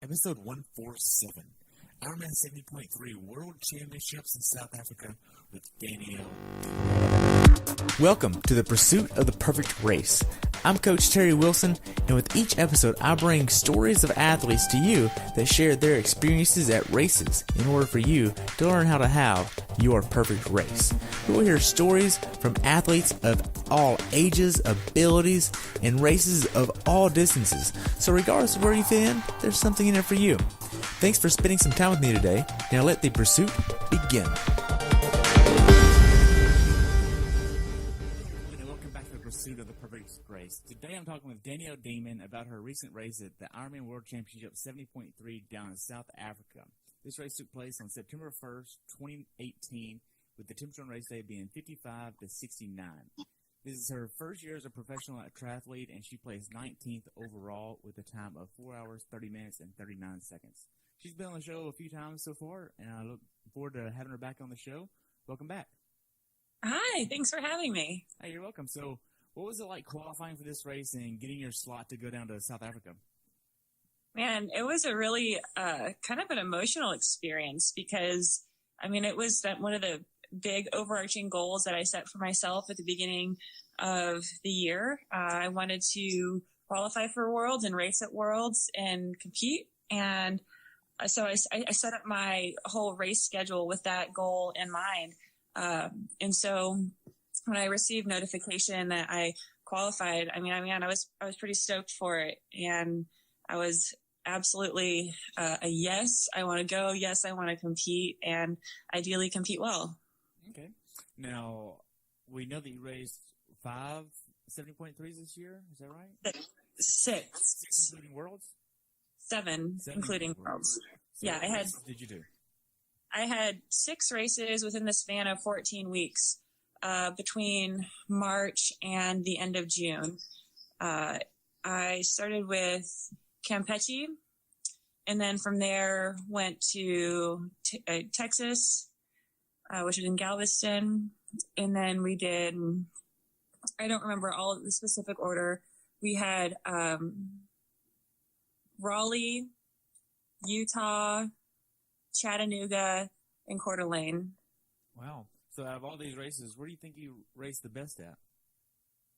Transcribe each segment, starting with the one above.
Episode 147, IRONMAN 70.3 World Championships in South Africa with Danielle Dingman. Welcome to the Pursuit of the Perfect Race. I'm Coach Terry Wilson, and with each episode, I bring stories of athletes to you that share their experiences at races in order for you to learn how to have your perfect race. We will hear stories from athletes of all ages, abilities, and races of all distances. So regardless of where you fit in, there's something in it for you. Thanks for spending some time with me today. Now let the pursuit begin. Welcome back to the Pursuit of the Perfect Race. Today I'm talking with Danielle Dingman about her recent race at the Ironman World Championship 70.3 down in South Africa. This race took place on September 1st, 2018, with the temperature on race day being 55 to 69. This is her first year as a professional triathlete, and she placed 19th overall with a time of 4 hours, 30 minutes, and 39 seconds. She's been on the show a few times so far, and I look forward to having her back on the show. Welcome back. Hi, thanks for having me. Hey, you're welcome. So what was it like qualifying for this race and getting your slot to go down to South Africa? Man, it was a really kind of an emotional experience because, it was one of the big overarching goals that I set for myself at the beginning of the year. I wanted to qualify for Worlds and race at Worlds and compete. And so I set up my whole race schedule with that goal in mind. And so when I received notification that I qualified, I was pretty stoked for it. And I was absolutely a yes, I want to go. Yes, I want to compete and ideally compete well. Okay. Now, we know that you raced 5 70.3s this year. Is that right? Six. Including Worlds? Seven including Worlds. So yeah, what did you do? I had 6 races within the span of 14 weeks between March and the end of June. I started with Campeche, and then from there went to Texas, which is in Galveston, and then we did, I don't remember all of the specific order. We had Raleigh, Utah, Chattanooga, and Coeur d'Alene. Wow. So out of all these races, where do you think you raced the best at?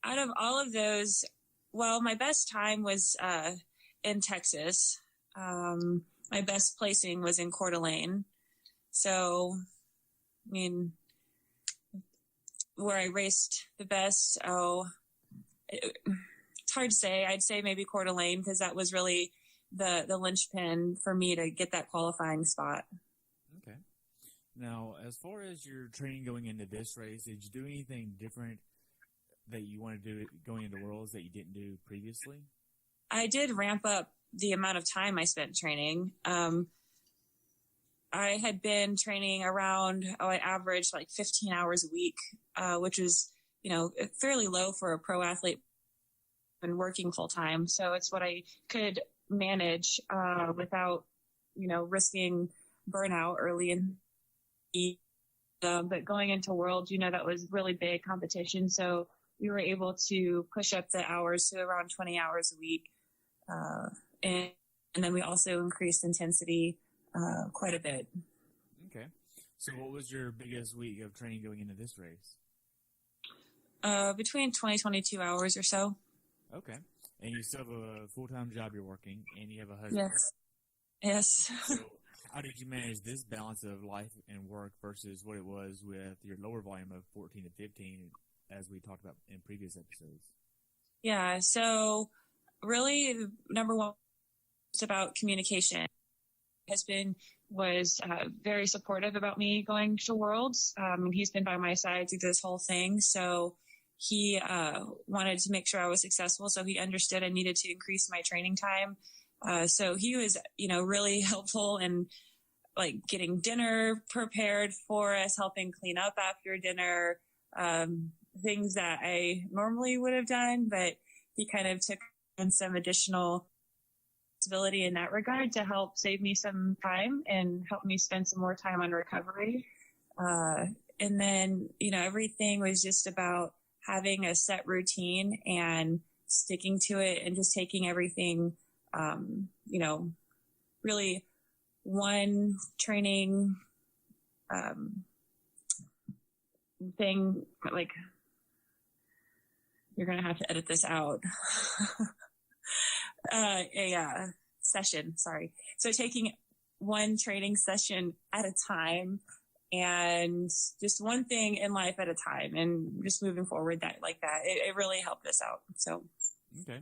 Out of all of those, well, my best time was in Texas. My best placing was in Coeur d'Alene. So, where I raced the best, it's hard to say. I'd say maybe Coeur d'Alene because that was really the linchpin for me to get that qualifying spot. Okay. Now, as far as your training going into this race, did you do anything different that you want to do going into Worlds that you didn't do previously? I did ramp up the amount of time I spent training. I had been training around, I averaged like 15 hours a week, which is, fairly low for a pro athlete and working full time. So it's what I could manage without, risking burnout early in but going into Worlds, that was really big competition. So we were able to push up the hours to around 20 hours a week. And then we also increased intensity quite a bit. Okay. So what was your biggest week of training going into this race? Between 20, 22 hours or so. Okay. And you still have a full-time job you're working, and you have a husband. Yes. So how did you manage this balance of life and work versus what it was with your lower volume of 14 to 15, as we talked about in previous episodes? Yeah. So really, number one, it's about communication. My husband was very supportive about me going to Worlds. He's been by my side through this whole thing. So he wanted to make sure I was successful. So he understood I needed to increase my training time. So he was, really helpful in like getting dinner prepared for us, helping clean up after dinner, things that I normally would have done, but he kind of took on some additional responsibility in that regard to help save me some time and help me spend some more time on recovery. And then, everything was just about having a set routine and sticking to it and just taking everything, really one training thing, like, you're going to have to edit this out. Session, sorry. So taking one training session at a time, and just one thing in life at a time, and just moving forward like that. It really helped us out. So. Okay.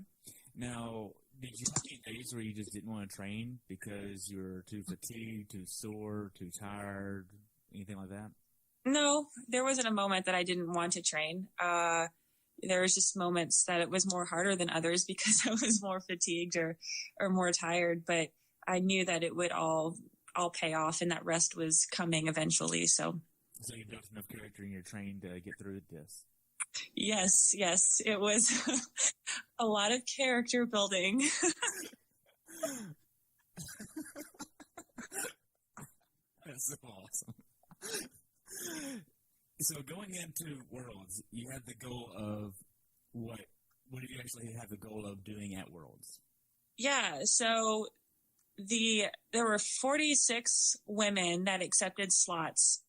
Now, did you have any days where you just didn't want to train because you were too fatigued, too sore, too tired, anything like that? No, there wasn't a moment that I didn't want to train. There was just moments that it was more harder than others because I was more fatigued or more tired, but I knew that it would all pay off, and that rest was coming eventually. So you built enough character in your training to get through this. Yes, it was a lot of character building. That's so awesome. So going into Worlds, you had the goal of what did you actually have the goal of doing at Worlds? Yeah, so there were 46 women that accepted slots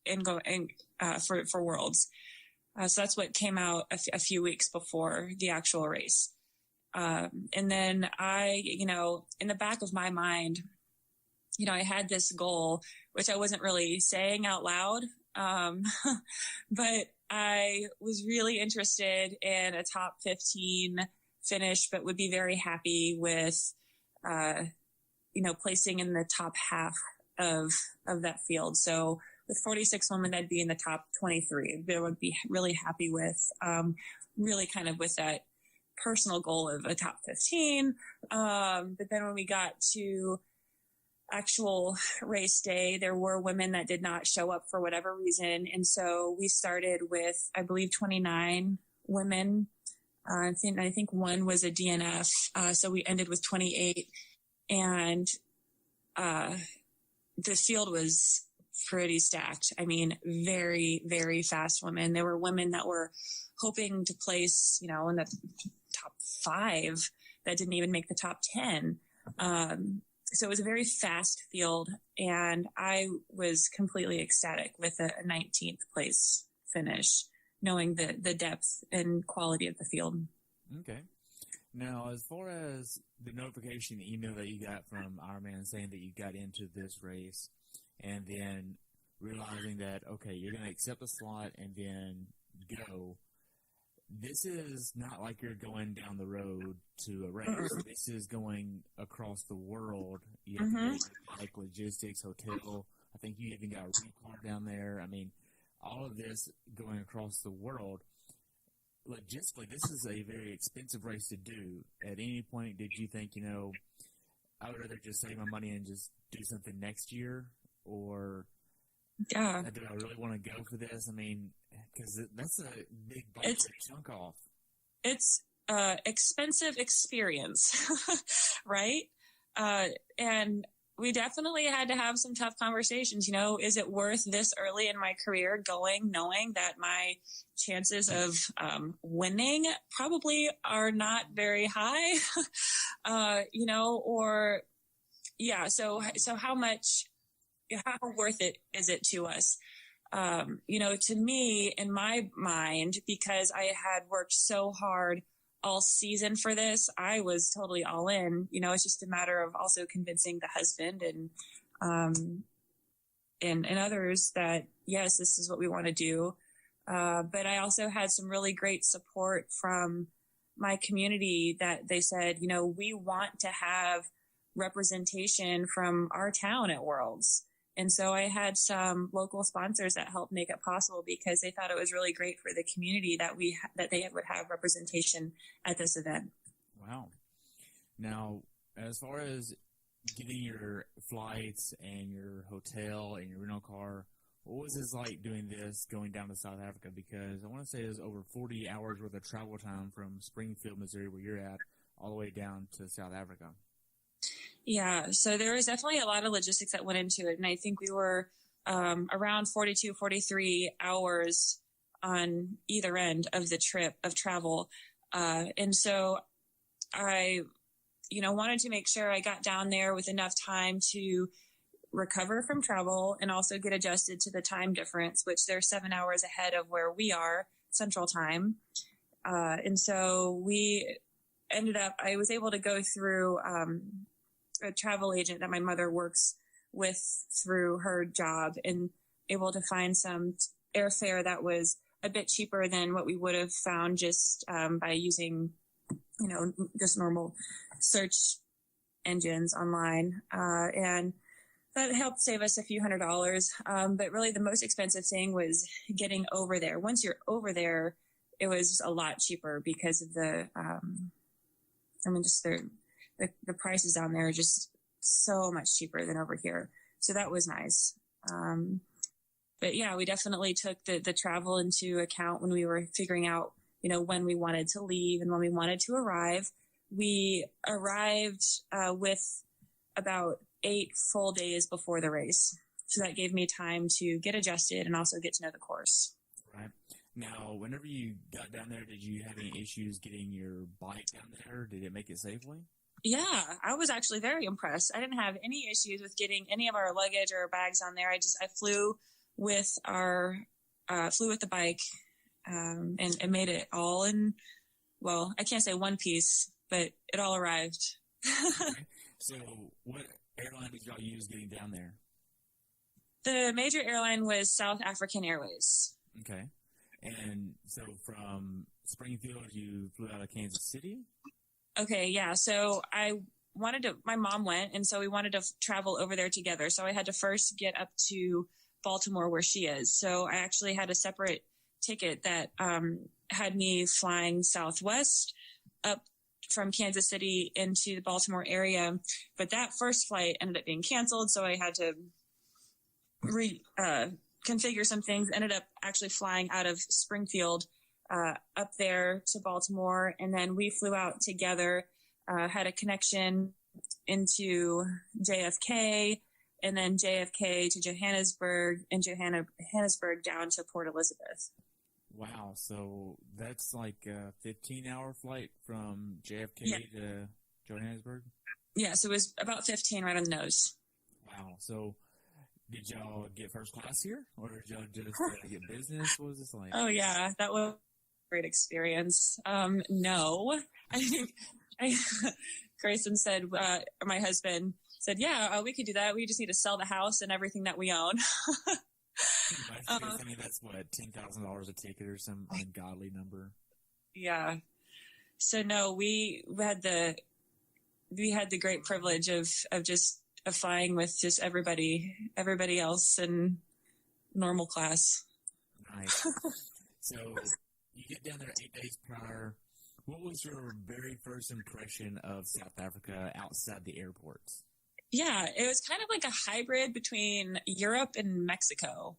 for Worlds. So that's what came out a few weeks before the actual race. And then I, in the back of my mind, I had this goal, which I wasn't really saying out loud. But I was really interested in a top 15 finish, but would be very happy with, placing in the top half of that field. So with 46 women, I'd be in the top 23. I would be really happy with, really kind of with that personal goal of a top 15. But then when we got to actual race day, there were women that did not show up for whatever reason. And so we started with, I believe, 29 women. I think one was a DNF. So we ended with 28. And the field was pretty stacked. I mean, very, very fast women. There were women that were hoping to place, in the top 5 that didn't even make the top 10. So it was a very fast field, and I was completely ecstatic with a 19th place finish, knowing the depth and quality of the field. Okay. Now, as far as the notification email that you got from Ironman saying that you got into this race, and then realizing that, okay, you're going to accept a slot and then go, this is not like you're going down the road to a race. Mm-hmm. This is going across the world. You have to get, like, logistics, hotel. I think you even got a rental car down there. I mean, all of this going across the world. Logistically, this is a very expensive race to do. At any point, did you think, I would rather just save my money and just do something next year? Or do I really want to go for this? I mean, because that's a big chunk off. It's expensive experience, right? And we definitely had to have some tough conversations. Is it worth this early in my career knowing that my chances of winning probably are not very high, So how worth it is it to us? To me, in my mind, because I had worked so hard all season for this, I was totally all in. It's just a matter of also convincing the husband and others that, yes, this is what we want to do. But I also had some really great support from my community that they said, we want to have representation from our town at Worlds. And so I had some local sponsors that helped make it possible because they thought it was really great for the community that they would have representation at this event. Wow. Now, as far as getting your flights and your hotel and your rental car, what was it like doing this going down to South Africa? Because I want to say it was over 40 hours worth of travel time from Springfield, Missouri, where you're at, all the way down to South Africa. Yeah, so there was definitely a lot of logistics that went into it. And I think we were around 42, 43 hours on either end of the trip of travel. And so I wanted to make sure I got down there with enough time to recover from travel and also get adjusted to the time difference, which they're 7 hours ahead of where we are Central Time. And so I was able to go through a travel agent that my mother works with through her job, and able to find some airfare that was a bit cheaper than what we would have found just by using, just normal search engines online. And that helped save us a few $100s. But really the most expensive thing was getting over there. Once you're over there, it was a lot cheaper because of the prices down there are just so much cheaper than over here. So that was nice. But yeah, we definitely took the travel into account when we were figuring out, when we wanted to leave and when we wanted to arrive. We arrived with about 8 full days before the race. So that gave me time to get adjusted and also get to know the course. Right. Now, whenever you got down there, did you have any issues getting your bike down there? Did it make it safely? Yeah, I was actually very impressed. I didn't have any issues with getting any of our luggage or bags on there. I flew with the bike, and made it all in, well, I can't say one piece, but it all arrived. Okay. So what airline did y'all use getting down there? The major airline was South African Airways. Okay. And so from Springfield, you flew out of Kansas City? Okay, yeah. So my mom went, and so we wanted to travel over there together. So I had to first get up to Baltimore where she is. So I actually had a separate ticket that had me flying Southwest up from Kansas City into the Baltimore area. But that first flight ended up being canceled, so I had to configure some things. Ended up actually flying out of Springfield up there to Baltimore, and then we flew out together, had a connection into JFK, and then JFK to Johannesburg, and Johannesburg down to Port Elizabeth. Wow, so that's like a 15-hour flight from JFK to Johannesburg? Yes, it was about 15 right on the nose. Wow, so did y'all get first class here, or did y'all just get business? What was this like? Oh, yeah, that was a great experience. No, I think Grayson said, my husband said, we could do that. We just need to sell the house and everything that we own. I mean, that's what, $10,000 a ticket or some ungodly number. Yeah. So no, we had the great privilege of flying with just everybody else in normal class. Nice. So you get down there 8 days prior. What was your very first impression of South Africa outside the airports? Yeah, it was kind of like a hybrid between Europe and Mexico.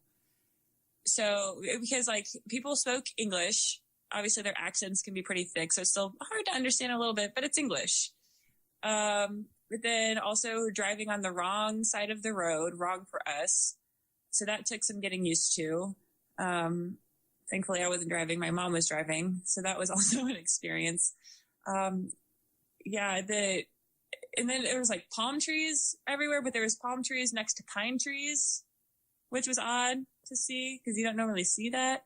So, because people spoke English, obviously their accents can be pretty thick, so it's still hard to understand a little bit, but it's English. But then also driving on the wrong side of the road, wrong for us. So that took some getting used to. Thankfully I wasn't driving, my mom was driving. So that was also an experience. And then there was palm trees everywhere, but there was palm trees next to pine trees, which was odd to see because you don't normally see that.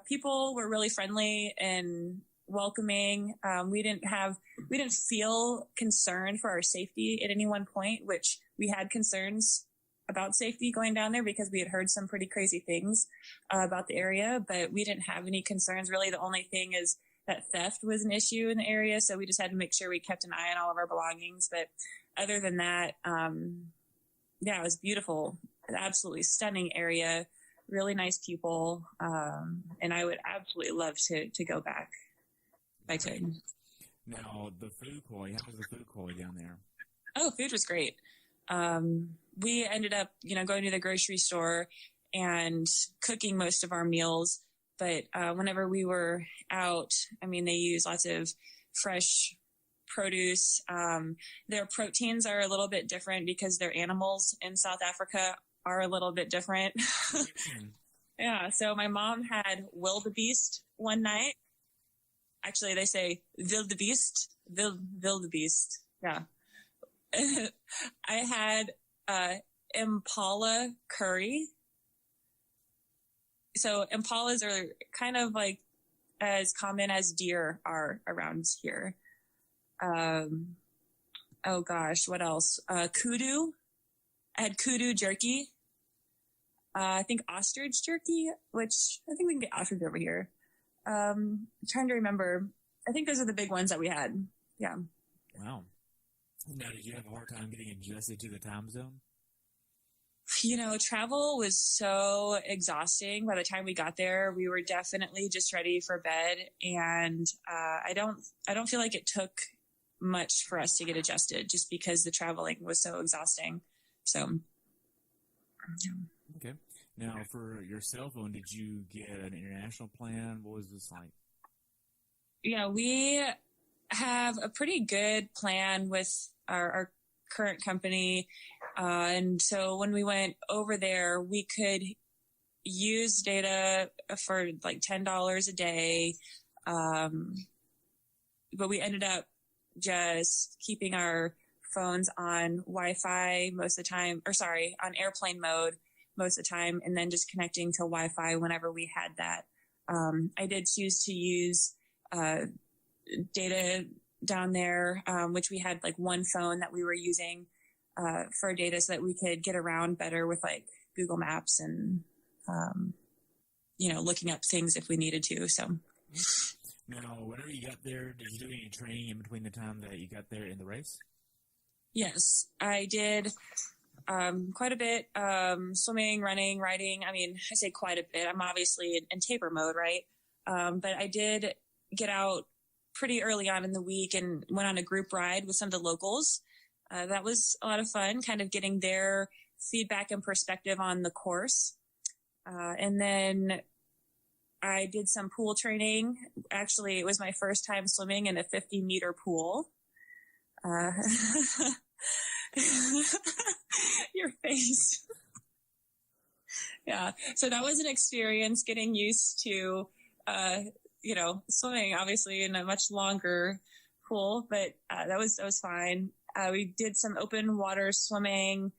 People were really friendly and welcoming. We didn't feel concerned for our safety at any one point, which we had concerns about safety going down there because we had heard some pretty crazy things about the area, but we didn't have any concerns. Really, the only thing is that theft was an issue in the area, so we just had to make sure we kept an eye on all of our belongings. But other than that, it was beautiful. An absolutely stunning area, really nice people, and I would absolutely love to go back if I could. Now, the food quality, how was the food quality down there? Oh, food was great. We ended up, going to the grocery store and cooking most of our meals. But whenever we were out, they use lots of fresh produce. Their proteins are a little bit different because their animals in South Africa are a little bit different. Yeah, so my mom had wildebeest one night. Actually, they say wildebeest, wildebeest. Yeah. I had impala curry. So impalas are kind of like as common as deer are around here. Oh gosh, what else? Kudu. I had kudu jerky. I think ostrich jerky, which I think we can get ostrich over here. I'm trying to remember. I think those are the big ones that we had. Yeah. Wow. Now, did you have a hard time getting adjusted to the time zone? Travel was so exhausting. By the time we got there, we were definitely just ready for bed. And I don't feel like it took much for us to get adjusted just because the traveling was so exhausting. So, yeah. Okay. Now, for your cell phone, did you get an international plan? What was this like? Yeah, we have a pretty good plan with our current company. And so when we went over there, we could use data for like $10 a day. But we ended up just keeping our phones on Wi-Fi most of the time, on airplane mode most of the time, and then just connecting to Wi-Fi whenever we had that. I did choose to use data down there, which we had like one phone that we were using for data so that we could get around better with like Google Maps and, looking up things if we needed to. So. Now, whenever you got there, did you do any training in between the time that you got there in the race? Yes, I did quite a bit, swimming, running, riding. I mean, I say quite a bit. I'm obviously in taper mode, right? But I did get out pretty early on in the week and went on a group ride with some of the locals. That was a lot of fun, kind of getting their feedback and perspective on the course. And then I did some pool training. Actually, it was my first time swimming in a 50-meter pool. Your face. Yeah. So that was an experience getting used to, swimming obviously in a much longer pool, but that was fine. We did some open water swimming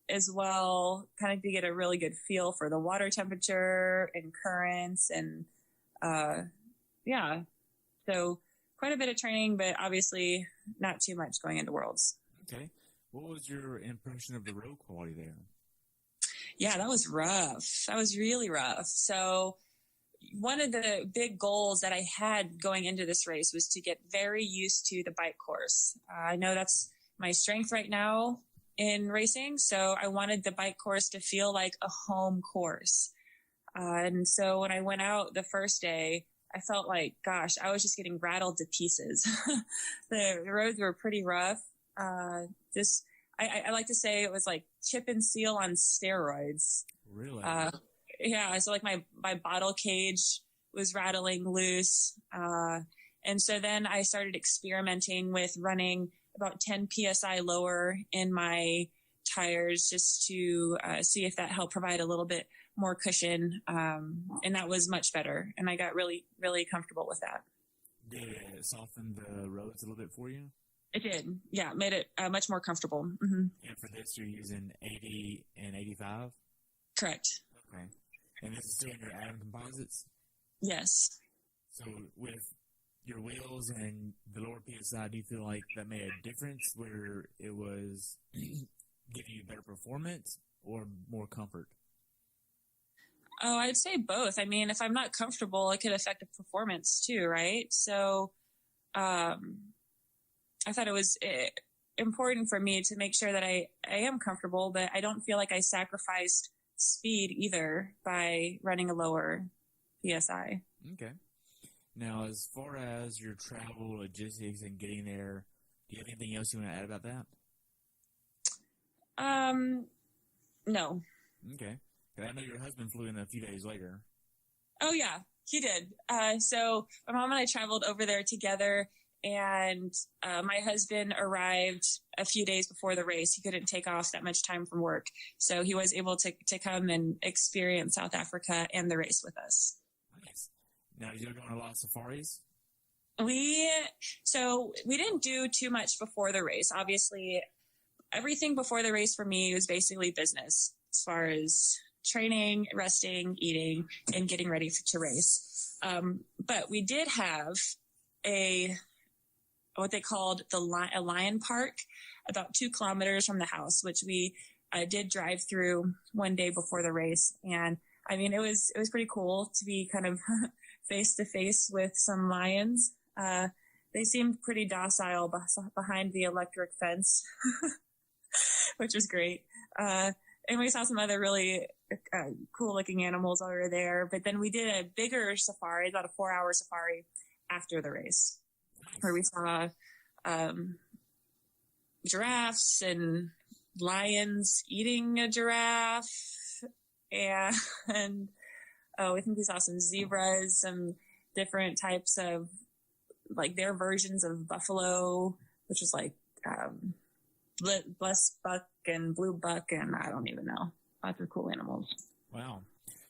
as well, kind of to get a really good feel for the water temperature and currents and, so quite a bit of training, but obviously not too much going into Worlds. Okay. What was your impression of the road quality there? Yeah, that was rough. That was really rough. So one of the big goals that I had going into this race was to get very used to the bike course. I know that's my strength right now in racing. So I wanted the bike course to feel like a home course. And so when I went out the first day, I felt like, gosh, I was just getting rattled to pieces. The roads were pretty rough. I like to say it was like chip and seal on steroids. Really? Yeah. So like my bottle cage was rattling loose. And so then I started experimenting with running about 10 PSI lower in my tires just to see if that helped provide a little bit more cushion. And that was much better. And I got really, really comfortable with that. Did it soften the roads a little bit for you? It did. Yeah. Made it much more comfortable. Mm-hmm. And for this, you're using 80 and 85? Correct. Okay. And this is still in your Atom composites? Yes. So with your wheels and the lower PSI, do you feel like that made a difference where it was giving you better performance or more comfort? Oh, I'd say both. I mean, if I'm not comfortable, it could affect the performance too, right? So I thought it was important for me to make sure that I am comfortable, but I don't feel like I sacrificed speed either by running a lower PSI. Okay. Now, as far as your travel logistics and getting there, do you have anything else you want to add about that? No. Okay. I know your husband flew in a few days later. Oh, yeah, he did. So my mom and I traveled over there together, and my husband arrived a few days before the race. He couldn't take off that much time from work, so he was able to come and experience South Africa and the race with us. Nice. Now, you're going on a lot of safaris? So we didn't do too much before the race. Obviously, everything before the race for me was basically business as far as training, resting, eating, and getting ready to race. But we did have what they called a lion park about 2 kilometers from the house, which we did drive through one day before the race. And I mean, it was pretty cool to be kind of face to face with some lions. They seemed pretty docile behind the electric fence, which was great. And we saw some other really cool looking animals while we were there. But then we did a bigger safari, about a 4-hour safari after the race, where we saw giraffes and lions eating a giraffe. And I think we saw some zebras, some different types of, like, their versions of buffalo, which is like blessed buck and blue buck, and I don't even know. Lots of cool animals. Wow.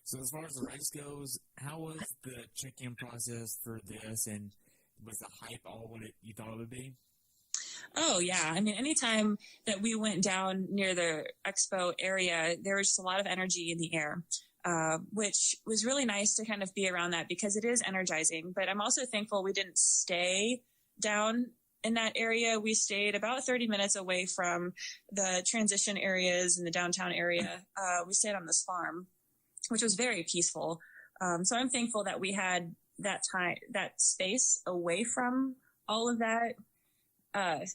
So as far as the race goes, how was the check-in process for this, and was the hype all what you thought it would be? Oh, yeah. I mean, anytime that we went down near the expo area, there was just a lot of energy in the air, which was really nice to kind of be around that because it is energizing. But I'm also thankful we didn't stay down in that area. We stayed about 30 minutes away from the transition areas in the downtown area. We stayed on this farm, which was very peaceful. So I'm thankful that we had that space away from all of that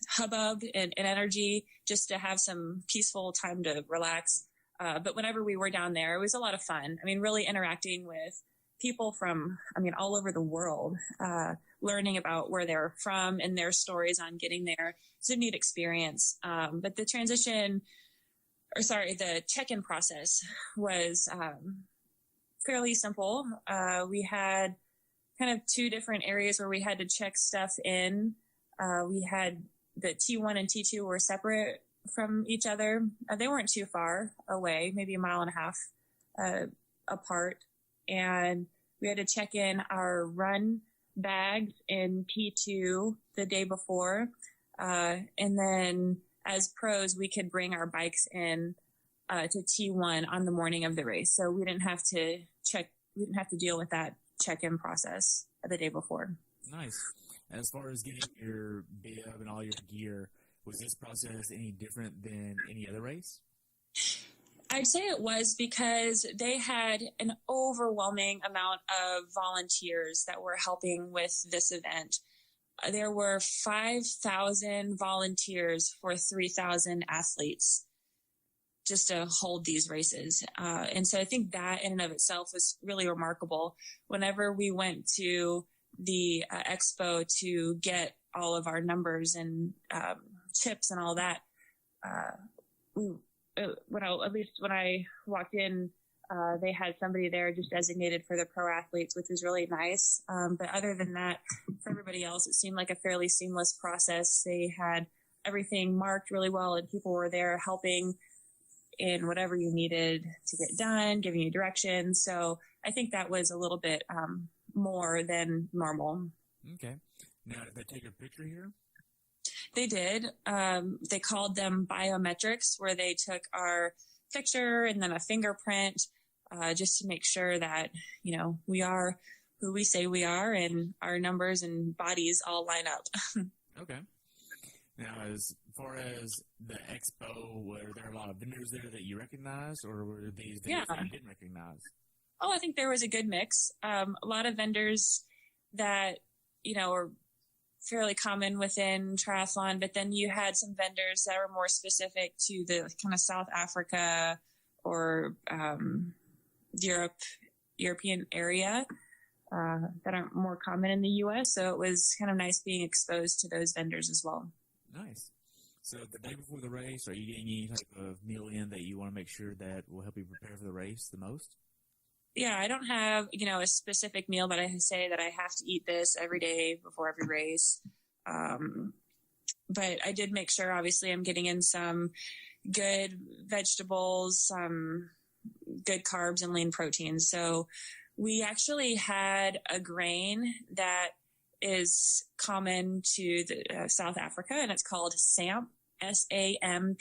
hubbub and energy, just to have some peaceful time to relax. But whenever we were down there, it was a lot of fun. I mean, really interacting with people from, all over the world, learning about where they're from and their stories on getting there. It's a neat experience. But the the check-in process was fairly simple. We had kind of 2 different areas where we had to check stuff in. We had the T1 and T2 were separate from each other. They weren't too far away, maybe 1.5 miles apart. And we had to check in our run bags in T2 the day before. And then as pros, we could bring our bikes in to T1 on the morning of the race. So we didn't have to deal with that check-in process the day before. Nice. As far as getting your bib and all your gear, was this process any different than any other race? I'd say it was, because they had an overwhelming amount of volunteers that were helping with this event. There were 5,000 volunteers for 3,000 athletes just to hold these races. And so I think that in and of itself was really remarkable. Whenever we went to the expo to get all of our numbers and chips and all that, when I walked in, they had somebody there just designated for the pro athletes, which was really nice. But other than that, for everybody else, it seemed like a fairly seamless process. They had everything marked really well, and people were there helping in whatever you needed to get done, giving you directions. So I think that was a little bit more than normal. Okay. Now, did they take a picture here? They did. They called them biometrics, where they took our picture and then a fingerprint, just to make sure that, we are who we say we are and our numbers and bodies all line up. Okay. Now, as far as the expo, were there a lot of vendors there that you recognized, or were these vendors that you didn't recognize? Oh, I think there was a good mix. A lot of vendors that, are fairly common within triathlon, but then you had some vendors that were more specific to the kind of South Africa or European area that are more common in the U.S. So it was kind of nice being exposed to those vendors as well. Nice. So the day before the race, are you getting any type of meal in that you want to make sure that will help you prepare for the race the most? Yeah, I don't have, a specific meal, but I say that I have to eat this every day before every race. But I did make sure, obviously, I'm getting in some good vegetables, some good carbs and lean protein. So we actually had a grain that is common to the, South Africa, and it's called SAMP, SAMP.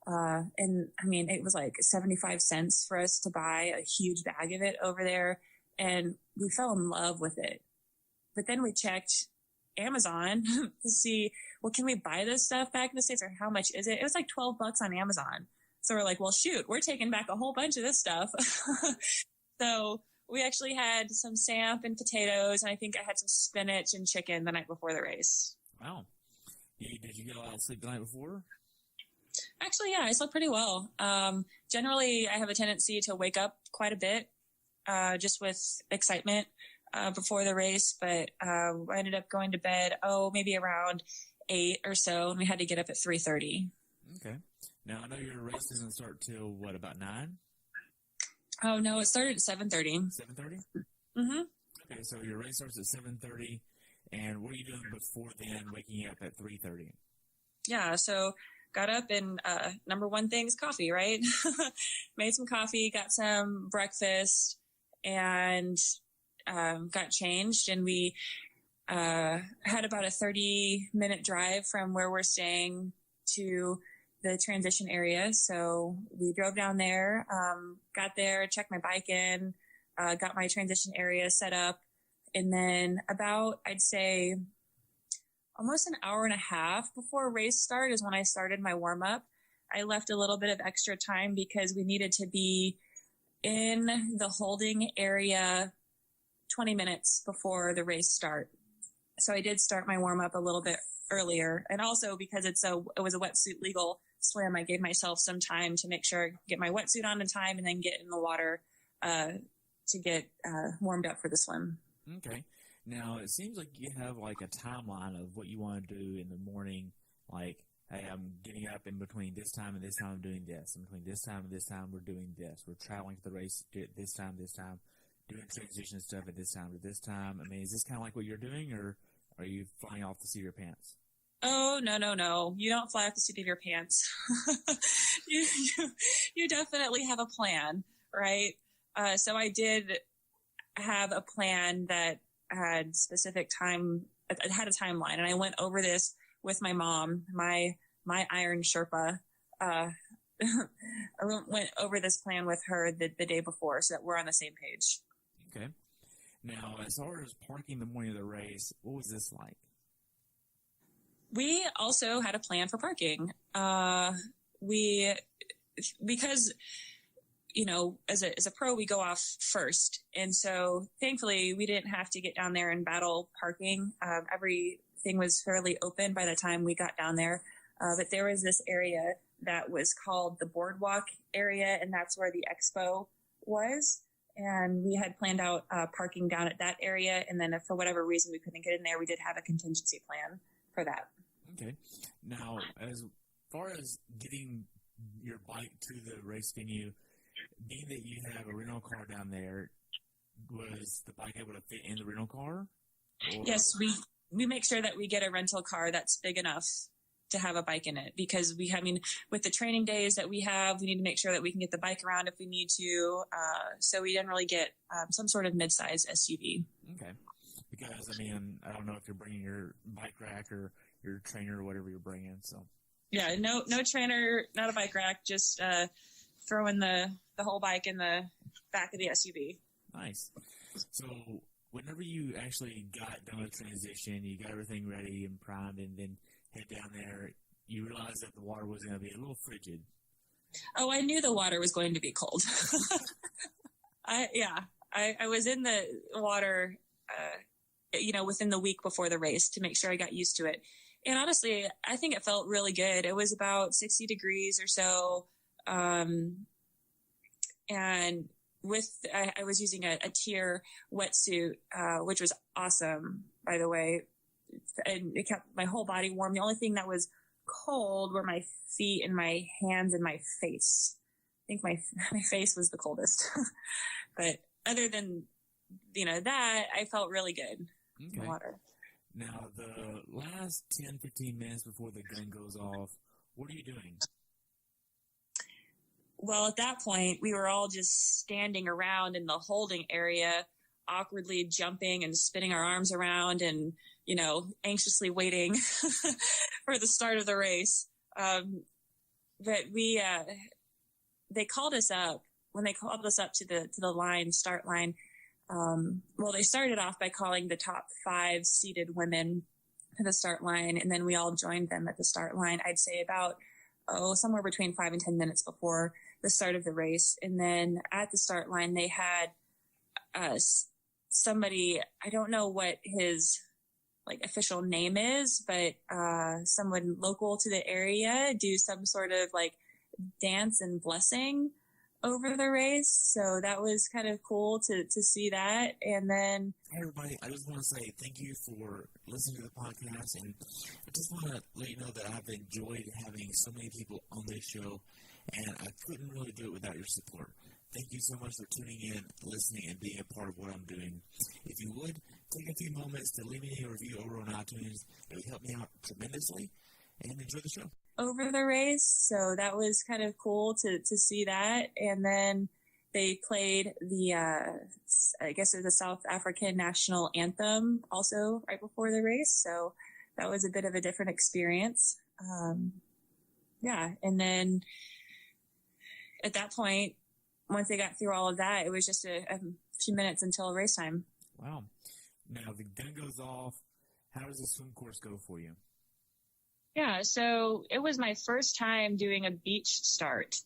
And I mean, it was like 75 cents for us to buy a huge bag of it over there. And we fell in love with it. But then we checked Amazon to see, well, can we buy this stuff back in the States, or how much is it? It was like $12 on Amazon. So we're like, well, shoot, we're taking back a whole bunch of this stuff. So we actually had some samp and potatoes, and I think I had some spinach and chicken the night before the race. Wow. Did you get a lot of sleep the night before? Actually, yeah, I slept pretty well. Generally, I have a tendency to wake up quite a bit, just with excitement before the race. But I ended up going to bed, maybe around 8 or so, and we had to get up at 3:30. Okay. Now, I know your race doesn't start till, what, about 9? Oh, no, it started at 7:30. 7:30? Mm-hmm. Okay, so your race starts at 7:30, and what are you doing before then, waking up at 3:30? Yeah, so got up and number one thing is coffee, right? Made some coffee, got some breakfast, and got changed. And we had about a 30-minute drive from where we're staying to the transition area. So we drove down there, got there, checked my bike in, got my transition area set up. And then about, I'd say, almost an hour and a half before race start is when I started my warm up. I left a little bit of extra time because we needed to be in the holding area 20 minutes before the race start. So I did start my warm up a little bit earlier. And also because it was a wetsuit legal swim, I gave myself some time to make sure I get my wetsuit on in time and then get in the water to get warmed up for the swim. Okay. Now, it seems like you have like a timeline of what you want to do in the morning. Like, hey, I'm getting up in between this time and this time I'm doing this. In between this time and this time we're doing this. We're traveling to the race this time, doing transition stuff at this time to this time. I mean, is this kind of like what you're doing, or are you flying off the seat of your pants? Oh, no. You don't fly off the seat of your pants. You definitely have a plan, right? So I did have a plan that had specific time. It had a timeline, and I went over this with my mom, my Iron Sherpa. I went over this plan with her the day before, so that we're on the same page. Okay. Now, as far as parking the morning of the race, what was this like? We also had a plan for parking. Because as a pro, we go off first. And so thankfully we didn't have to get down there and battle parking. Everything was fairly open by the time we got down there. But there was this area that was called the boardwalk area, and that's where the expo was. And we had planned out parking down at that area. And then if for whatever reason we couldn't get in there, we did have a contingency plan for that. Okay. Now, as far as getting your bike to the race venue, being that you have a rental car down there, was the bike able to fit in the rental car? Or? Yes, we make sure that we get a rental car that's big enough to have a bike in it, because with the training days that we have, we need to make sure that we can get the bike around if we need to. So we generally get some sort of mid-size SUV. Okay. Because, I don't know if you're bringing your bike rack or your trainer or whatever you're bringing, so. Yeah, no trainer, not a bike rack, just throwing the whole bike in the back of the SUV. Nice. So whenever you actually got done with transition, you got everything ready and primed, and then head down there, you realized that the water was going to be a little frigid. Oh, I knew the water was going to be cold. I was in the water, within the week before the race to make sure I got used to it. And honestly, I think it felt really good. It was about 60 degrees or so. And I was using a tier wetsuit, which was awesome, by the way. And it kept my whole body warm. The only thing that was cold were my feet and my hands and my face. I think my face was the coldest. But other than, that, I felt really good in the water. Now, the last 10, 15 minutes before the gun goes off, what are you doing? Well, at that point, we were all just standing around in the holding area awkwardly jumping and spinning our arms around and, you know, anxiously waiting for the start of the race. But they called us up. When they called us up to the start line, well, they started off by calling the top 5 seeded women to the start line, and then we all joined them at the start line. I'd say about somewhere between 5 and 10 minutes before the start of the race. And then at the start line, they had somebody, I don't know what his like official name is, but someone local to the area do some sort of like dance and blessing over the race. So that was kind of cool to see that. And then, hey everybody, I just want to say thank you for listening to the podcast, and I just want to let you know that I've enjoyed having so many people on this show, and I couldn't really do it without your support. Thank you so much for tuning in, listening, and being a part of what I'm doing. If you would, take a few moments to leave me a review over on iTunes. It would help me out tremendously, and enjoy the show. Over the race, so that was kind of cool to see that. And then they played the I guess it was the South African national anthem also right before the race, so that was a bit of a different experience. And then at that point, once they got through all of that, it was just a few minutes until race time. Wow. Now the gun goes off. How does the swim course go for you? Yeah, so it was my first time doing a beach start.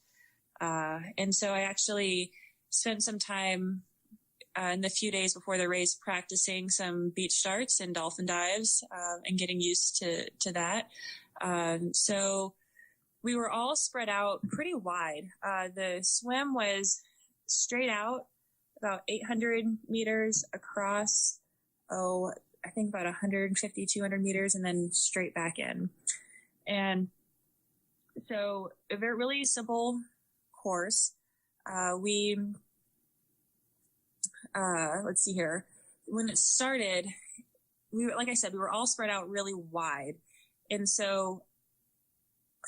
And so I actually spent some time in the few days before the race practicing some beach starts and dolphin dives and getting used to that. So we were all spread out pretty wide. The swim was straight out, about 800 meters across, I think about 150, 200 meters, and then straight back in. And so a very really simple course. Let's see here. When it started, like I said, we were all spread out really wide. And so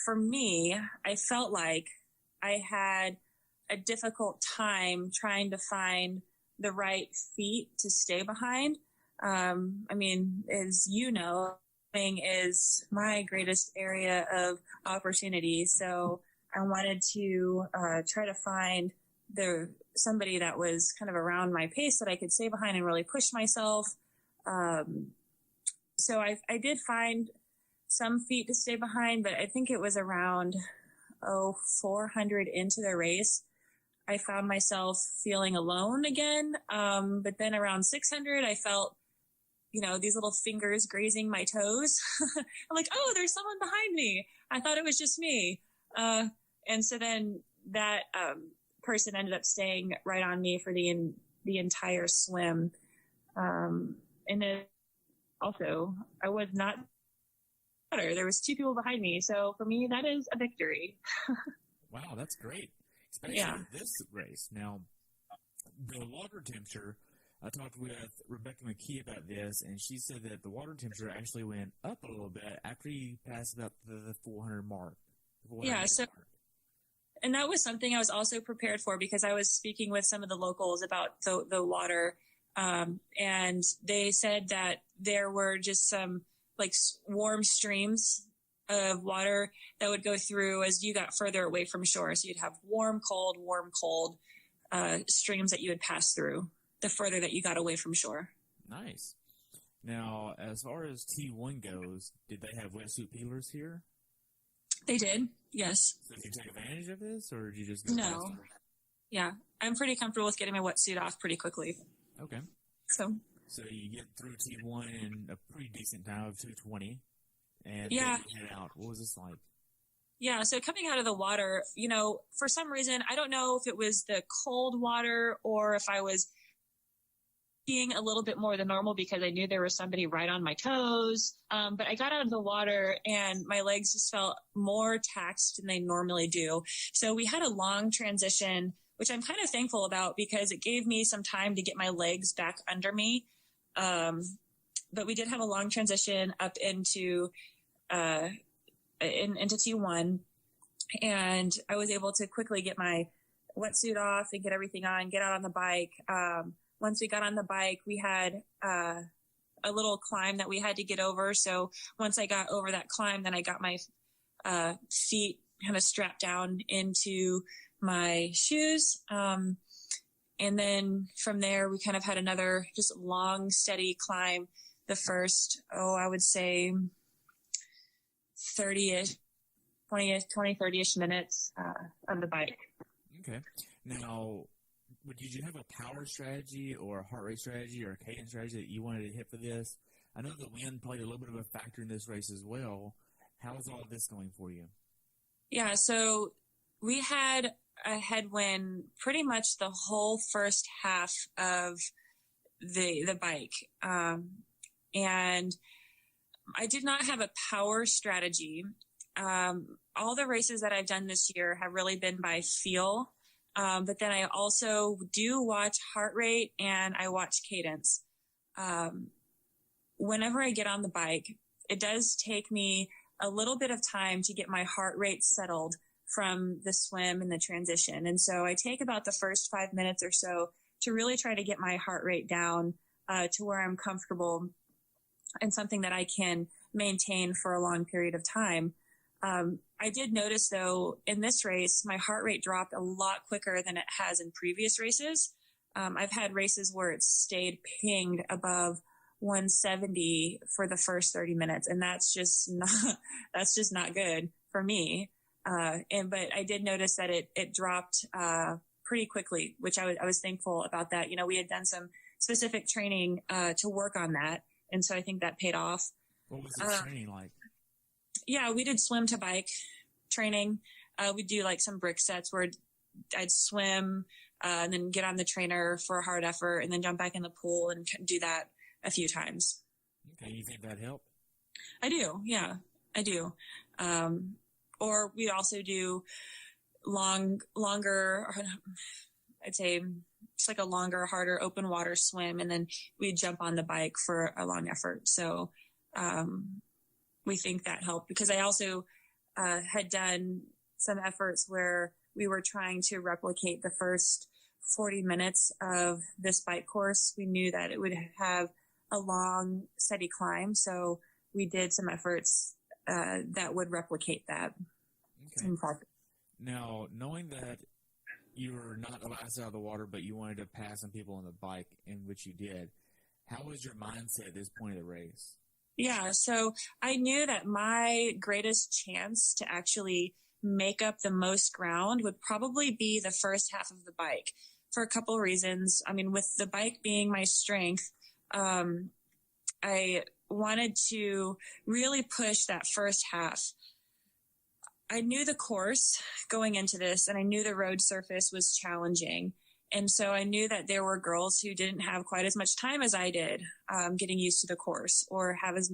for me, I felt like I had a difficult time trying to find the right feet to stay behind. I mean, as you know, is my greatest area of opportunity. So I wanted to try to find somebody that was kind of around my pace that I could stay behind and really push myself. So I did find some feet to stay behind, but I think it was around 400 into the race, I found myself feeling alone again. But then around 600, I felt these little fingers grazing my toes. I'm like, oh, there's someone behind me. I thought it was just me. And so then that person ended up staying right on me for the entire swim. And then also, I was not better. There was 2 people behind me. So for me, that is a victory. Wow, that's great. Especially this race. Now, the water temperature, I talked with Rebecca McKee about this, and she said that the water temperature actually went up a little bit after you passed about the 400 mark. And that was something I was also prepared for, because I was speaking with some of the locals about the water, and they said that there were just some like warm streams of water that would go through as you got further away from shore. So you'd have warm, cold streams that you would pass through the further that you got away from shore. Nice. Now, as far as T1 goes, did they have wetsuit peelers here? They did, yes. So did you take advantage of this, or did you just go No. Yeah, I'm pretty comfortable with getting my wetsuit off pretty quickly. Okay. So you get through T1 in a pretty decent time of 2:20, and then you head out. What was this like? Yeah, so coming out of the water, for some reason, I don't know if it was the cold water or if I was being a little bit more than normal because I knew there was somebody right on my toes. But I got out of the water and my legs just felt more taxed than they normally do. So we had a long transition, which I'm kind of thankful about because it gave me some time to get my legs back under me. But we did have a long transition up into T1, and I was able to quickly get my wetsuit off and get everything on, get out on the bike. once we got on the bike, we had a little climb that we had to get over. So once I got over that climb, then I got my feet kind of strapped down into my shoes. And then from there, we kind of had another just long, steady climb the first, I would say 30-ish, 30-ish minutes on the bike. Okay. Now, did you have a power strategy or a heart rate strategy or a cadence strategy that you wanted to hit for this? I know the wind played a little bit of a factor in this race as well. How is all of this going for you? Yeah, so we had a headwind pretty much the whole first half of the bike. And I did not have a power strategy. All the races that I've done this year have really been by feel. But then I also do watch heart rate and I watch cadence. Whenever I get on the bike, it does take me a little bit of time to get my heart rate settled from the swim and the transition. And so I take about the first 5 minutes or so to really try to get my heart rate down to where I'm comfortable and something that I can maintain for a long period of time. I did notice, though, in this race, my heart rate dropped a lot quicker than it has in previous races. I've had races where it stayed pinged above 170 for the first 30 minutes, and that's just not good for me. But I did notice that it dropped pretty quickly, which I was thankful about that. You know, we had done some specific training to work on that, and so I think that paid off. What was the training like? Yeah, we did swim to bike training. We'd do like some brick sets where I'd swim and then get on the trainer for a hard effort and then jump back in the pool and do that a few times. Okay, you think that helped? I do, yeah, I do. Or we also do longer, I'd say it's like a longer, harder open water swim, and then we'd jump on the bike for a long effort. So we think that helped because I also had done some efforts where we were trying to replicate the first 40 minutes of this bike course. We knew that it would have a long, steady climb. So we did some efforts that would replicate that. Okay. Now, knowing that you were not the last out of the water, but you wanted to pass some people on the bike, in which you did, how was your mindset at this point of the race? Yeah, so I knew that my greatest chance to actually make up the most ground would probably be the first half of the bike for a couple of reasons. I mean, with the bike being my strength, I wanted to really push that first half. I knew the course going into this, and I knew the road surface was challenging. And so I knew that there were girls who didn't have quite as much time as I did getting used to the course or have as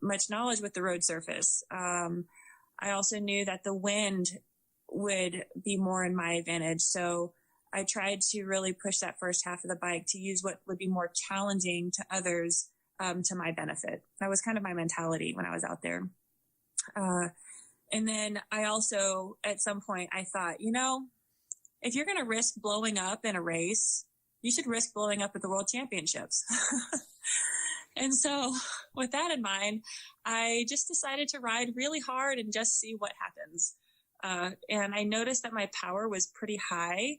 much knowledge with the road surface. I also knew that the wind would be more in my advantage. So I tried to really push that first half of the bike to use what would be more challenging to others to my benefit. That was kind of my mentality when I was out there. And then I also, at some point, I thought, if you're going to risk blowing up in a race, you should risk blowing up at the World Championships. And so with that in mind, I just decided to ride really hard and just see what happens. And I noticed that my power was pretty high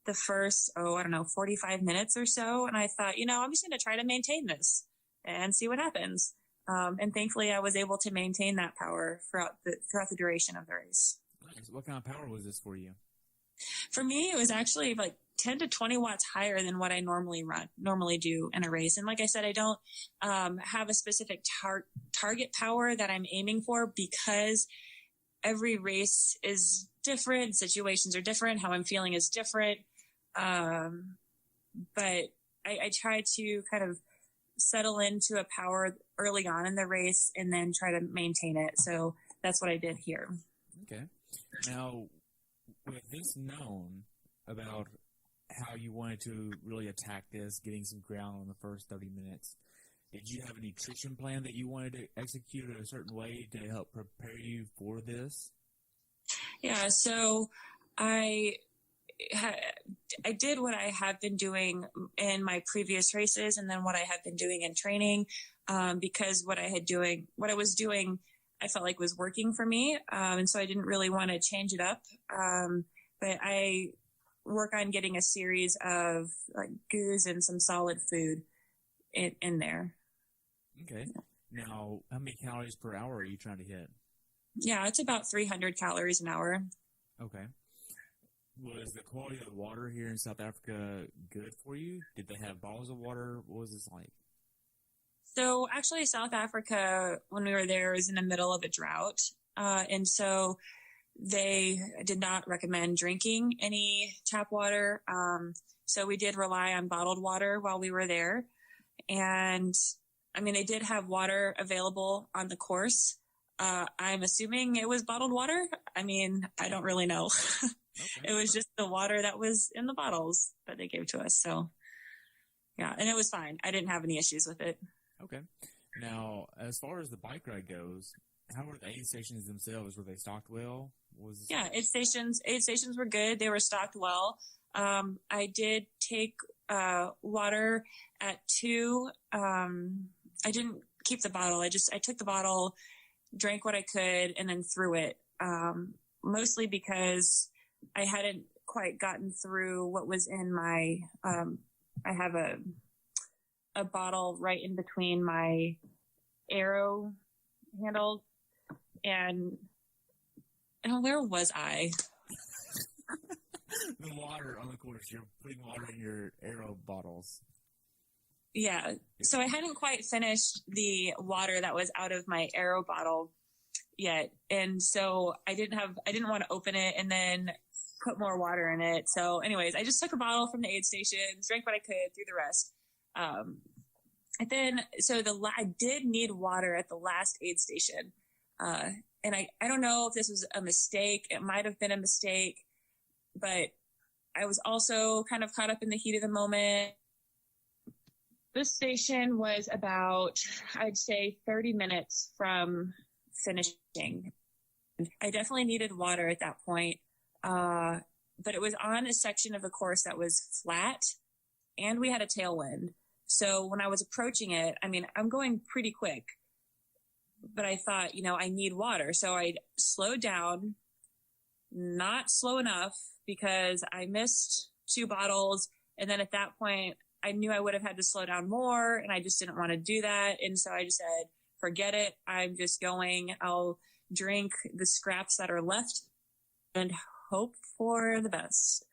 the first, 45 minutes or so. And I thought, I'm just going to try to maintain this and see what happens. And thankfully I was able to maintain that power throughout the duration of the race. Nice. What kind of power was this for you? For me, it was actually like 10 to 20 watts higher than what I normally do in a race. And like I said, I don't have a specific target power that I'm aiming for because every race is different. Situations are different. How I'm feeling is different. But I try to kind of settle into a power early on in the race and then try to maintain it. So that's what I did here. Okay. Now, with this known about how you wanted to really attack this, getting some ground on the first 30 minutes, did you have a nutrition plan that you wanted to execute in a certain way to help prepare you for this? Yeah, so I I did what I have been doing in my previous races, and then what I have been doing in training, because what I was doing, I felt like was working for me. And so I didn't really want to change it up. But I work on getting a series of like goos and some solid food in there. Okay. Now, how many calories per hour are you trying to hit? Yeah, it's about 300 calories an hour. Okay. Was the quality of the water here in South Africa good for you? Did they have bottles of water? What was this like? So actually, South Africa, when we were there, was in the middle of a drought. And so they did not recommend drinking any tap water. So we did rely on bottled water while we were there. And I mean, they did have water available on the course. I'm assuming it was bottled water. I mean, I don't really know. Okay. It was just the water that was in the bottles that they gave to us. So yeah, and it was fine. I didn't have any issues with it. Okay. Now, as far as the bike ride goes, how were the aid stations themselves? Were they stocked well? Yeah, aid stations were good. They were stocked well. I did take water at 2. I didn't keep the bottle. I took the bottle, drank what I could, and then threw it. Mostly because I hadn't quite gotten through what was in my, I have a bottle right in between my arrow handle and where was I? The water on the course. You're putting water in your arrow bottles. Yeah. So I hadn't quite finished the water that was out of my arrow bottle yet. And so I didn't want to open it and then put more water in it. So anyways, I just took a bottle from the aid station, drank what I could, threw the rest. And then, I did need water at the last aid station. And I don't know if this was a mistake. It might have been a mistake, but I was also kind of caught up in the heat of the moment. This station was about, I'd say 30 minutes from finishing. I definitely needed water at that point. But it was on a section of the course that was flat and we had a tailwind. So when I was approaching it, I mean, I'm going pretty quick, but I thought, I need water. So I slowed down, not slow enough because I missed 2 bottles. And then at that point, I knew I would have had to slow down more and I just didn't want to do that. And so I just said, forget it. I'm just going. I'll drink the scraps that are left and hope for the best.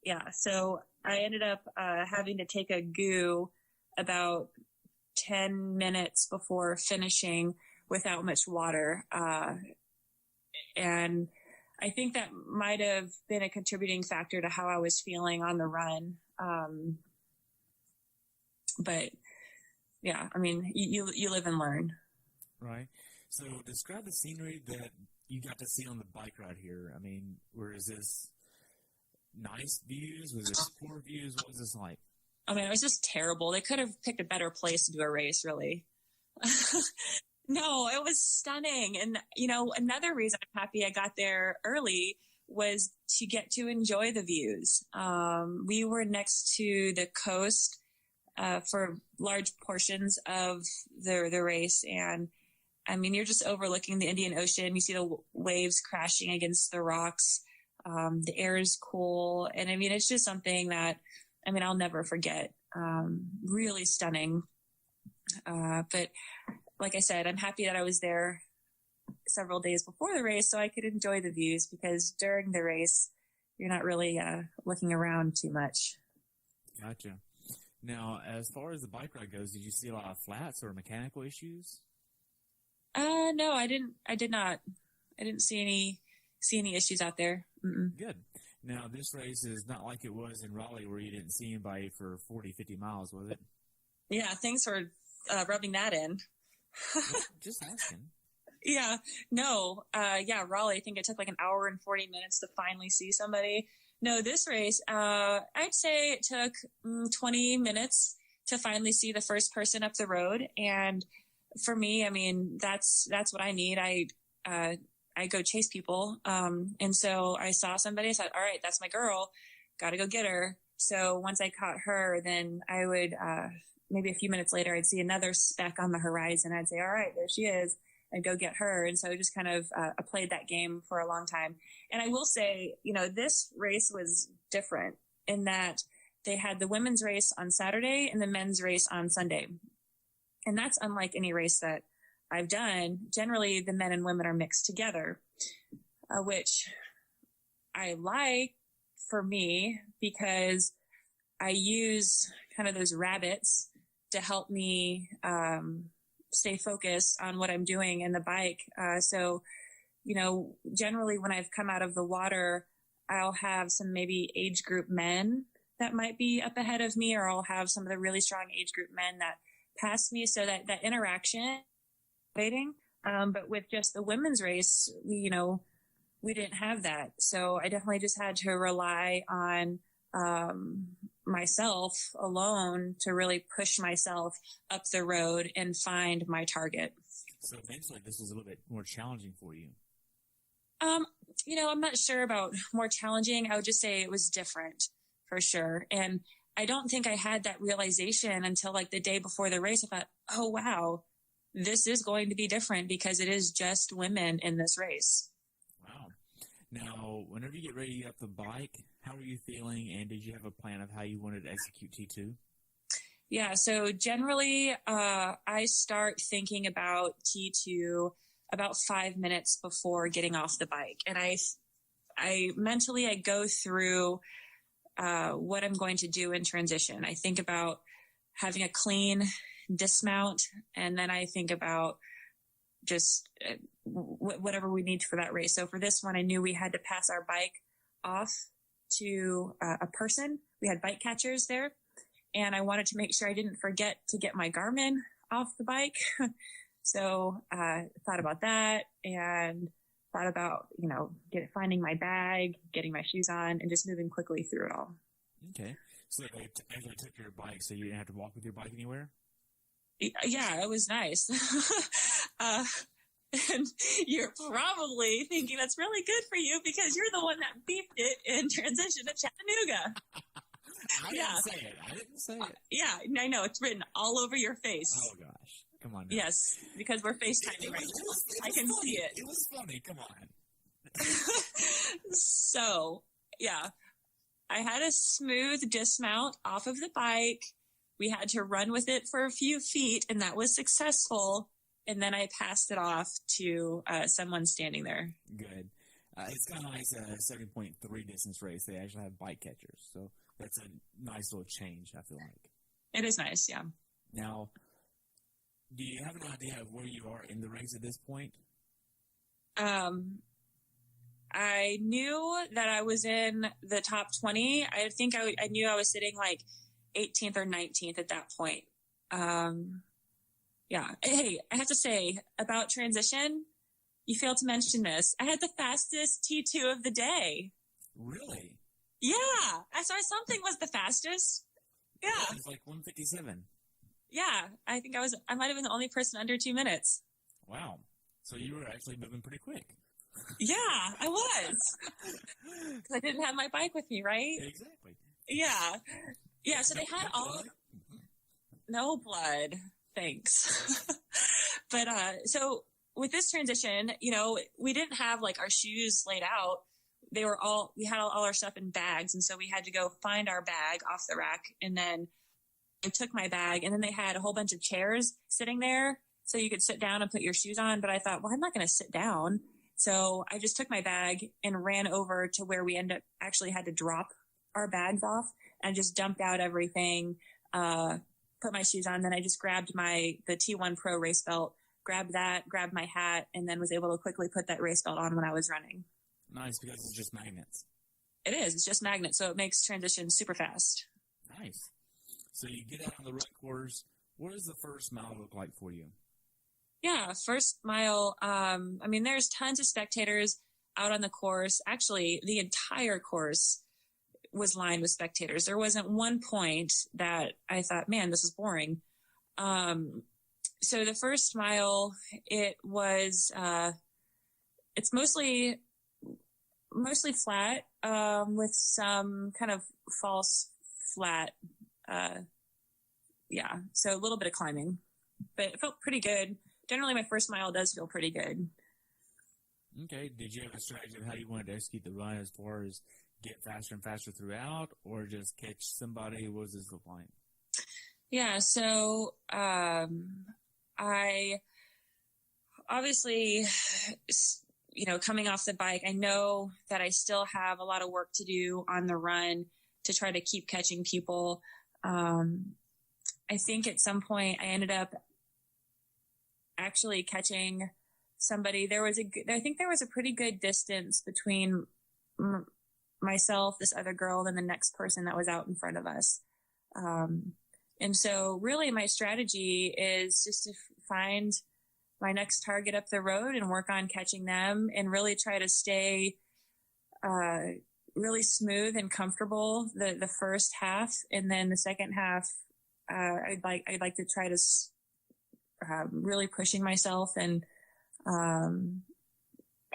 Yeah. So I ended up having to take a goo about 10 minutes before finishing without much water. And I think that might have been a contributing factor to how I was feeling on the run. But yeah, I mean, you live and learn. Right. So describe the scenery that you got to see on the bike ride here. I mean, is this nice views? Was this poor views? What was this like? I mean, it was just terrible. They could have picked a better place to do a race, really. No, it was stunning. And, another reason I'm happy I got there early was to get to enjoy the views. We were next to the coast for large portions of the race. And, I mean, you're just overlooking the Indian Ocean. You see the waves crashing against the rocks. The air is cool. And, I mean, it's just something that, I'll never forget. Really stunning. But like I said, I'm happy that I was there several days before the race so I could enjoy the views because during the race, you're not really looking around too much. Gotcha. Now, as far as the bike ride goes, did you see a lot of flats or mechanical issues? No, I didn't. I did not. I didn't see any issues out there. Mm-mm. Good. Now, this race is not like it was in Raleigh where you didn't see anybody for 40, 50 miles, was it? Yeah, thanks for rubbing that in. Just asking. Yeah, no. Raleigh, I think it took like an hour and 40 minutes to finally see somebody. No, this race, I'd say it took 20 minutes to finally see the first person up the road. And for me, I mean, that's what I need. I go chase people. And so I saw somebody, I said, all right, that's my girl. got to go get her. So once I caught her, then I would, maybe a few minutes later, I'd see another speck on the horizon. I'd say, all right, there she is. I'd go get her. And so I just kind of I played that game for a long time. And I will say, this race was different in that they had the women's race on Saturday and the men's race on Sunday. And that's unlike any race that I've done. Generally, the men and women are mixed together, which I like for me because I use kind of those rabbits to help me stay focused on what I'm doing in the bike. So, generally when I've come out of the water, I'll have some maybe age group men that might be up ahead of me, or I'll have some of the really strong age group men that pass me. So that interaction, waiting. But with just the women's race, we didn't have that. So I definitely just had to rely on myself alone to really push myself up the road and find my target. So eventually this was a little bit more challenging for you. I'm not sure about more challenging. I would just say it was different for sure. And I don't think I had that realization until like the day before the race. I thought, oh, wow, this is going to be different because it is just women in this race. Wow. Now, whenever you get ready to get up the bike, how were you feeling, and did you have a plan of how you wanted to execute T2? Yeah, so generally I start thinking about T2 about 5 minutes before getting off the bike. And I mentally go through what I'm going to do in transition. I think about having a clean dismount, and then I think about just whatever we need for that race. So for this one, I knew we had to pass our bike off to a person. We had bike catchers there, and I wanted to make sure I didn't forget to get my Garmin off the bike. So I thought about that and thought about, finding my bag, getting my shoes on, and just moving quickly through it all. Okay. So they actually took your bike so you didn't have to walk with your bike anywhere? Yeah, it was nice. And you're probably thinking that's really good for you because you're the one that beefed it in transition to Chattanooga. I didn't say it. Yeah, I know. It's written all over your face. Oh, gosh. Come on now. Yes, because we're FaceTiming right now. I can funny. see it. It was funny. Come on. So, yeah. I had a smooth dismount off of the bike. We had to run with it for a few feet, and that was successful. And then I passed it off to someone standing there. Good. It's kind of nice, 70.3 distance race. They actually have bike catchers. So that's a nice little change, I feel like. It is nice, yeah. Now, do you have an idea of where you are in the race at this point? I knew that I was in the top 20. I think I knew I was sitting like 18th or 19th at that point. Yeah. Hey, I have to say about transition, you failed to mention this. I had the fastest T2 of the day. Really? Yeah. I saw something was the fastest. Yeah. It was like 1:57. Yeah. I think I might have been the only person under 2 minutes. Wow. So you were actually moving pretty quick. Yeah, I was. Because I didn't have my bike with me, right? Exactly. Yeah. Yeah, so they had all... No blood. Thanks. But so with this transition, we didn't have like our shoes laid out. We had all our stuff in bags. And so we had to go find our bag off the rack. And then I took my bag, and then they had a whole bunch of chairs sitting there so you could sit down and put your shoes on. But I thought, well, I'm not going to sit down. So I just took my bag and ran over to where we actually had to drop our bags off, and just dumped out everything, put my shoes on. Then I just grabbed the T1 Pro race belt, grabbed my hat, and then was able to quickly put that race belt on when I was running. Nice, because it's just magnets. It is. It's just magnets, so it makes transition super fast. Nice. So you get out on the run course. What does the first mile look like for you? Yeah, first mile, there's tons of spectators out on the course. Actually, the entire course was lined with spectators. There wasn't one point that I thought, man, this is boring. So the first mile, it was, it's mostly mostly flat, with some kind of false flat. Yeah. So a little bit of climbing, but it felt pretty good. Generally, my first mile does feel pretty good. Okay. Did you have a strategy of how you wanted to execute the run as far as get faster and faster throughout, or just catch somebody? What was this look like? Yeah. So, I obviously, coming off the bike, I know that I still have a lot of work to do on the run to try to keep catching people. I think at some point I ended up actually catching somebody. I think there was a pretty good distance between myself, this other girl, and the next person that was out in front of us. And so really my strategy is just to find my next target up the road and work on catching them and really try to stay, really smooth and comfortable the first half. And then the second half, I'd like to try to, really pushing myself and,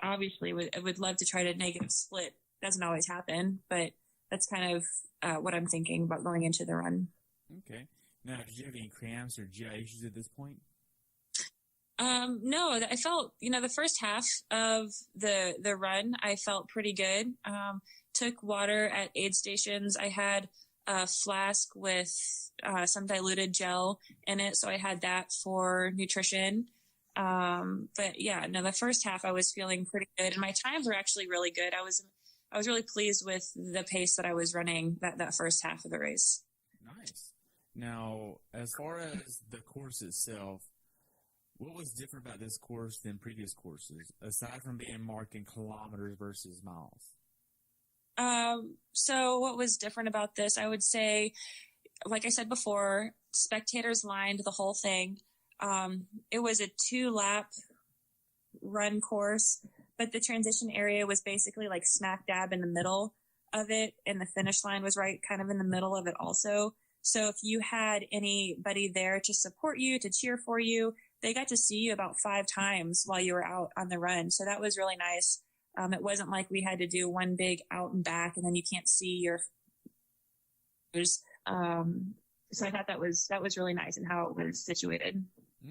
obviously I would love to try to negative split. Doesn't always happen, but that's kind of what I'm thinking about going into the run. Okay. Now, did you have any cramps or GI issues at this point? No, I felt, the first half of the run, I felt pretty good. Took water at aid stations. I had a flask with some diluted gel in it, so I had that for nutrition. But yeah, no, the first half I was feeling pretty good, and my times were actually really good. I was really pleased with the pace that I was running that first half of the race. Nice. Now, as far as the course itself, what was different about this course than previous courses, aside from being marked in kilometers versus miles? So what was different about this, I would say, like I said before, spectators lined the whole thing. It was a 2-lap run course, but the transition area was basically like smack dab in the middle of it, and the finish line was right kind of in the middle of it also. So if you had anybody there to support you, to cheer for you, they got to see you about 5 times while you were out on the run. So that was really nice. It wasn't like we had to do one big out and back and then you can't see your, so I thought that was really nice and how it was situated.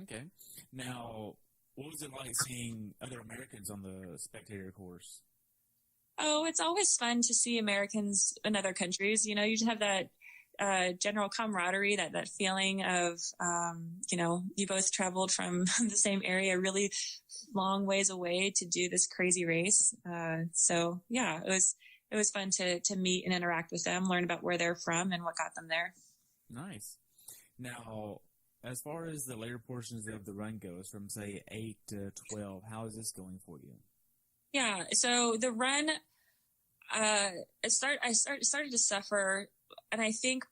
Okay. Now, what was it like seeing other Americans on the spectator course? Oh, it's always fun to see Americans in other countries. You just have that general camaraderie, that feeling of, you both traveled from the same area, really long ways away to do this crazy race. So yeah, it was fun to meet and interact with them, learn about where they're from and what got them there. Nice. Now, as far as the later portions of the run goes, from say 8 to 12, how is this going for you? Yeah. So the run, I started to suffer, and I think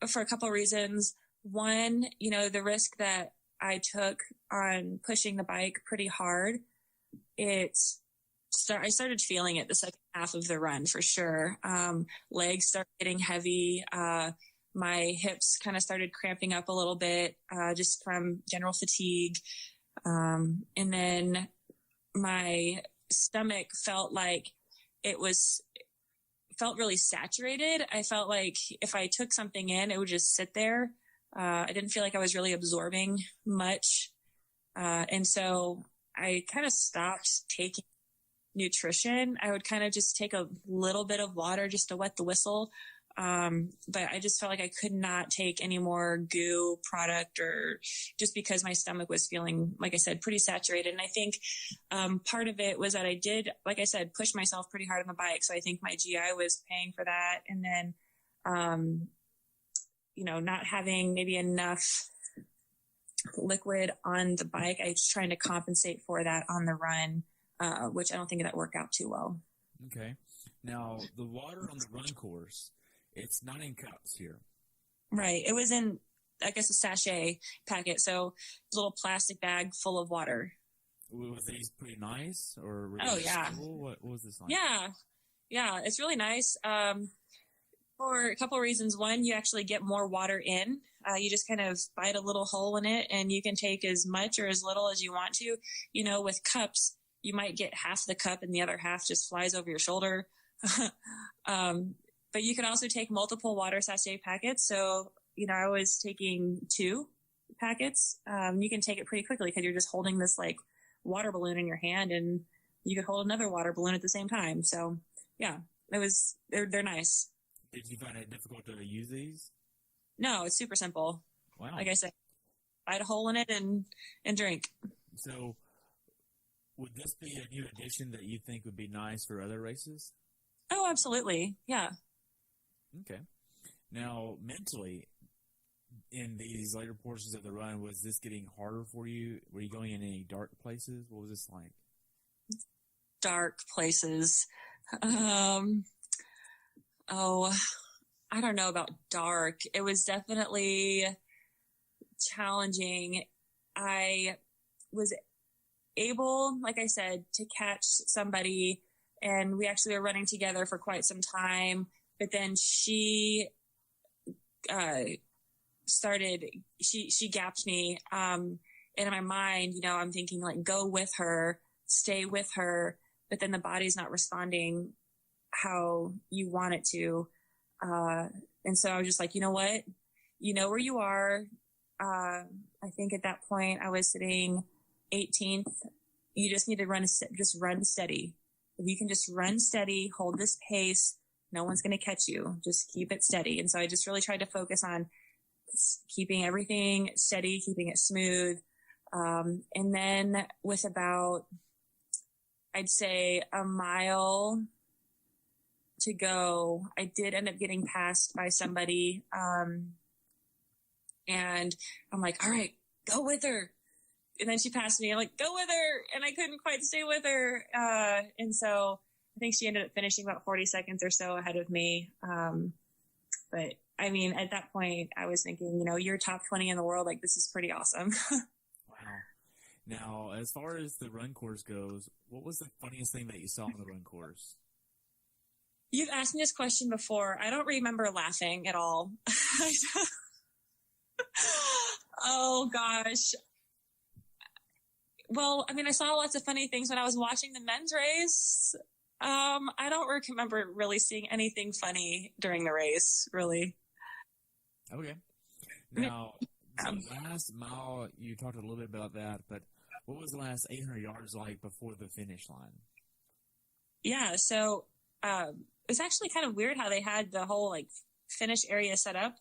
for a couple of reasons. One, the risk that I took on pushing the bike pretty hard. I started feeling it the second half of the run for sure. Legs started getting heavy. My hips kind of started cramping up a little bit, just from general fatigue. And then my stomach felt like felt really saturated. I felt like if I took something in, it would just sit there. I didn't feel like I was really absorbing much. And so I kind of stopped taking nutrition. I would kind of just take a little bit of water just to wet the whistle. But I just felt like I could not take any more goo product, or just because my stomach was feeling, like I said, pretty saturated. And I think, part of it was that I did, like I said, push myself pretty hard on the bike. So I think my GI was paying for that. And then, not having maybe enough liquid on the bike, I was trying to compensate for that on the run, which I don't think that worked out too well. Okay. Now, the water on the run course, it's not in cups here. Right. It was in, I guess, a sachet packet. So a little plastic bag full of water. Was these pretty nice, or were they yeah. Cool? What was this like? Yeah. It's really nice. For a couple of reasons. One, you actually get more water in. You just kind of bite a little hole in it, and you can take as much or as little as you want to. With cups, you might get half the cup and the other half just flies over your shoulder. But you can also take multiple water sachet packets. So, I was taking 2 packets. You can take it pretty quickly because you're just holding this like water balloon in your hand, and you could hold another water balloon at the same time. So yeah, they're nice. Did you find it difficult to use these? No, it's super simple. Wow. Like I said, bite a hole in it and drink. So would this be a new addition that you think would be nice for other races? Oh, absolutely. Yeah. Okay. Now, mentally, in these later portions of the run, was this getting harder for you? Were you going in any dark places? What was this like? Dark places. I don't know about dark. It was definitely challenging. I was able, like I said, to catch somebody, and we actually were running together for quite some time, but then she gapped me. And in my mind, I'm thinking like, go with her, stay with her, but then the body's not responding how you want it to. And so I was just like, you know what? You know where you are. I think at that point I was sitting 18th. You just need to run steady. If you can just run steady, hold this pace, no one's going to catch you. Just keep it steady. And so I just really tried to focus on keeping everything steady, keeping it smooth. And then with about, I'd say, a mile to go, I did end up getting passed by somebody. And I'm like, all right, go with her. And then she passed me. I'm like, go with her. And I couldn't quite stay with her. And so I think she ended up finishing about 40 seconds or so ahead of me. But I mean, at that point I was thinking, you're top 20 in the world. Like, this is pretty awesome. Wow. Now, as far as the run course goes, what was the funniest thing that you saw on the run course? You've asked me this question before. I don't remember laughing at all. Oh gosh. Well, I mean, I saw lots of funny things when I was watching the men's race. I don't remember really seeing anything funny during the race, really. Okay. Now, the last mile, you talked a little bit about that, but what was the last 800 yards like before the finish line? Yeah, so it's actually kind of weird how they had the whole finish area set up.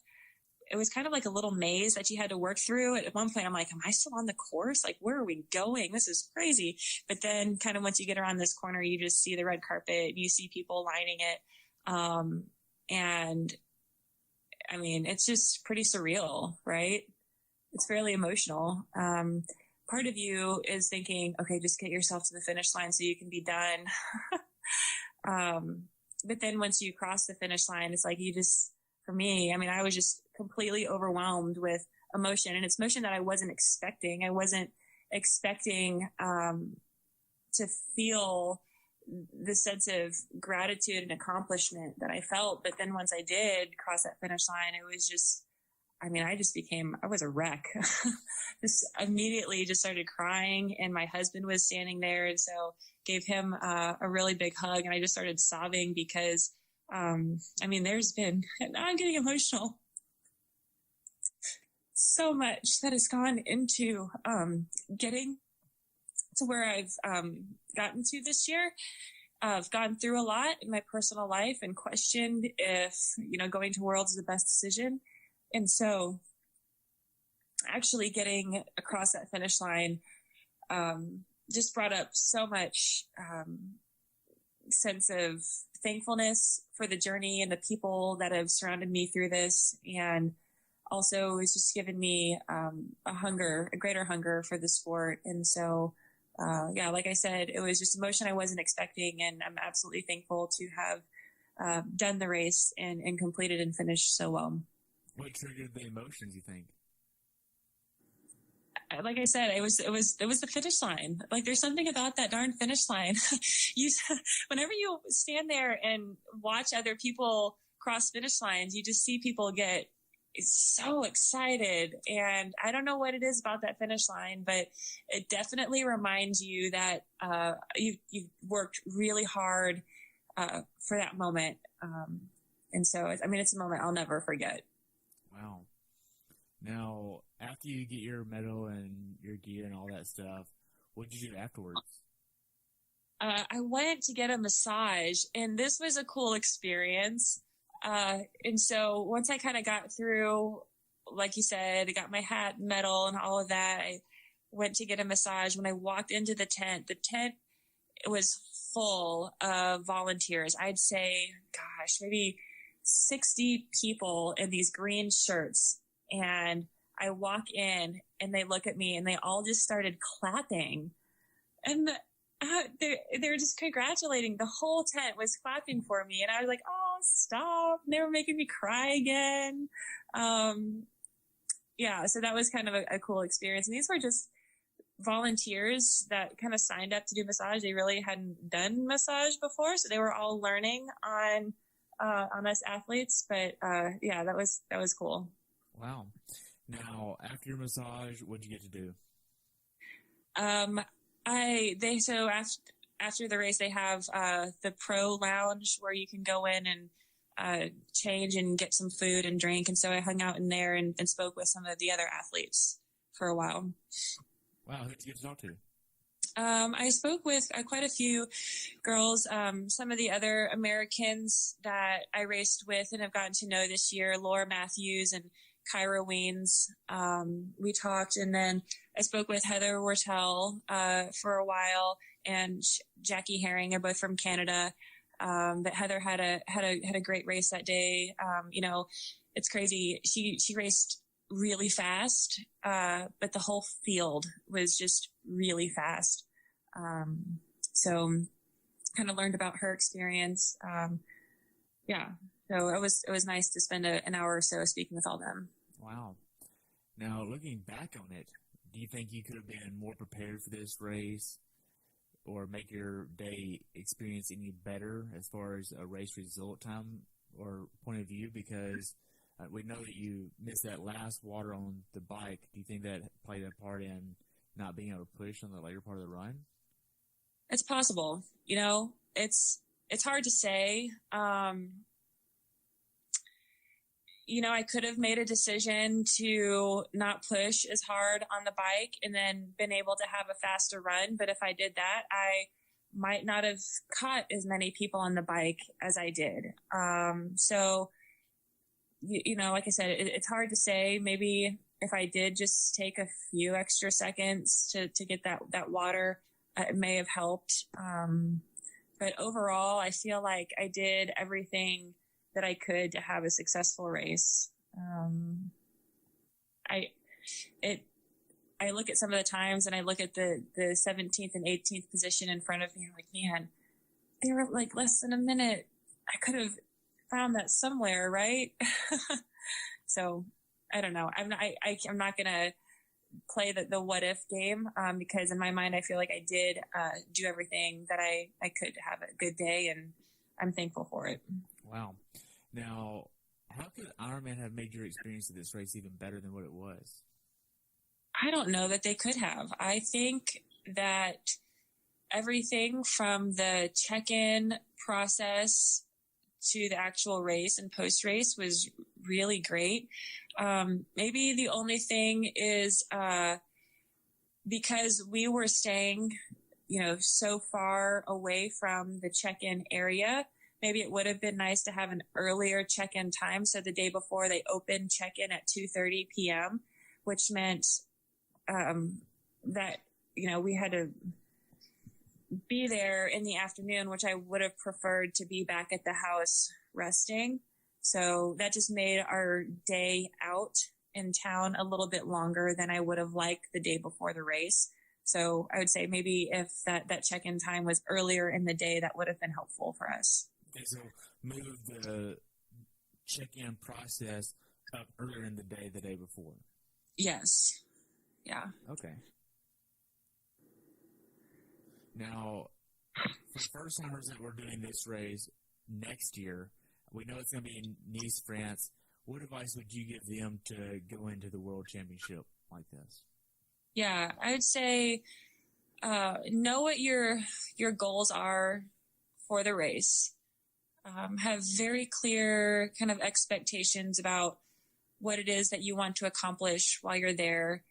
It was kind of like a little maze that you had to work through. At one point, I'm like, am I still on the course? Like, where are we going? This is crazy. But then kind of once you get around this corner, you just see the red carpet, you see people lining it. And I mean, it's just pretty surreal, right? It's fairly emotional. Part of you is thinking, okay, just get yourself to the finish line so you can be done. But then once you cross the finish line, it's like for me, I mean, I was just completely overwhelmed with emotion, and it's emotion that I wasn't expecting. I wasn't expecting to feel the sense of gratitude and accomplishment that I felt. But then once I did cross that finish line, it was just, I mean, I was a wreck. Just immediately just started crying, and my husband was standing there. And so gave him a really big hug, and I just started sobbing because, I mean, now I'm getting emotional. So much that has gone into getting to where I've gotten to this year. I've gone through a lot in my personal life and questioned if, going to Worlds is the best decision. And so actually getting across that finish line just brought up so much sense of thankfulness for the journey and the people that have surrounded me through this. And also it's just given me a greater hunger for the sport. And so, like I said, it was just emotion I wasn't expecting. And I'm absolutely thankful to have done the race and completed and finished so well. What triggered the emotions, you think? Like I said, it was the finish line. Like, there's something about that darn finish line. Whenever you stand there and watch other people cross finish lines, you just see people get so excited. And I don't know what it is about that finish line, but it definitely reminds you that you've worked really hard for that moment. And so, it's a moment I'll never forget. Wow. Now, after you get your medal and your gear and all that stuff, what did you do afterwards? I went to get a massage, and this was a cool experience. And so once I kind of got through, like you said, I got my hat, medal, and all of that, I went to get a massage. When I walked into the tent was full of volunteers. I'd say, gosh, maybe 60 people in these green shirts. And I walk in and they look at me and they all just started clapping. And they were just congratulating. The whole tent was clapping for me. And I was like, oh, stop. And they were making me cry again. So that was kind of a cool experience. And these were just volunteers that kind of signed up to do massage. They really hadn't done massage before. So they were all learning on us athletes. But that was cool. Wow. Now, after your massage, what did you get to do? After the race, they have the pro lounge where you can go in and change and get some food and drink. And so I hung out in there and spoke with some of the other athletes for a while. Wow, who did you get to talk to? I spoke with quite a few girls, some of the other Americans that I raced with and have gotten to know this year, Laura Matthews and Kyra Weens. We talked, and then I spoke with Heather Wortel for a while, and Jackie Herring are both from Canada. But Heather had a great race that day. It's crazy. She raced really fast, but the whole field was just really fast. So kind of learned about her experience. So it was nice to spend an hour or so speaking with all them. Wow. Now, looking back on it, do you think you could have been more prepared for this race or make your day experience any better as far as a race result time or point of view? Because we know that you missed that last water on the bike. Do you think that played a part in not being able to push on the later part of the run? It's possible. It's hard to say. I could have made a decision to not push as hard on the bike and then been able to have a faster run. But if I did that, I might not have caught as many people on the bike as I did. Like I said, it's hard to say. Maybe if I did just take a few extra seconds to get that water, it may have helped. But overall, I feel like I did everything that I could to have a successful race. I look at some of the times and I look at the 17th and 18th position in front of me. I'm like, man, they were like less than a minute. I could have found that somewhere, right? So I don't know. I'm not gonna play the what if game because in my mind I feel like I did do everything that I could to have a good day, and I'm thankful for it. Wow. Now, how could Ironman have made your experience of this race even better than what it was? I don't know that they could have. I think that everything from the check-in process to the actual race and post-race was really great. Maybe the only thing is because we were staying, so far away from the check-in area, maybe it would have been nice to have an earlier check-in time. So the day before they opened check-in at 2:30 p.m., which meant that, we had to be there in the afternoon, which I would have preferred to be back at the house resting. So that just made our day out in town a little bit longer than I would have liked the day before the race. So I would say maybe if that check-in time was earlier in the day, that would have been helpful for us. Okay, so move the check-in process up earlier in the day before. Yes. Yeah. Okay. Now, for first-timers that we're doing this race next year, we know it's going to be in Nice, France. what advice would you give them to go into the World Championship like this? Yeah, I would say know what your goals are for the race. Have very clear kind of expectations about what it is that you want to accomplish while you're there.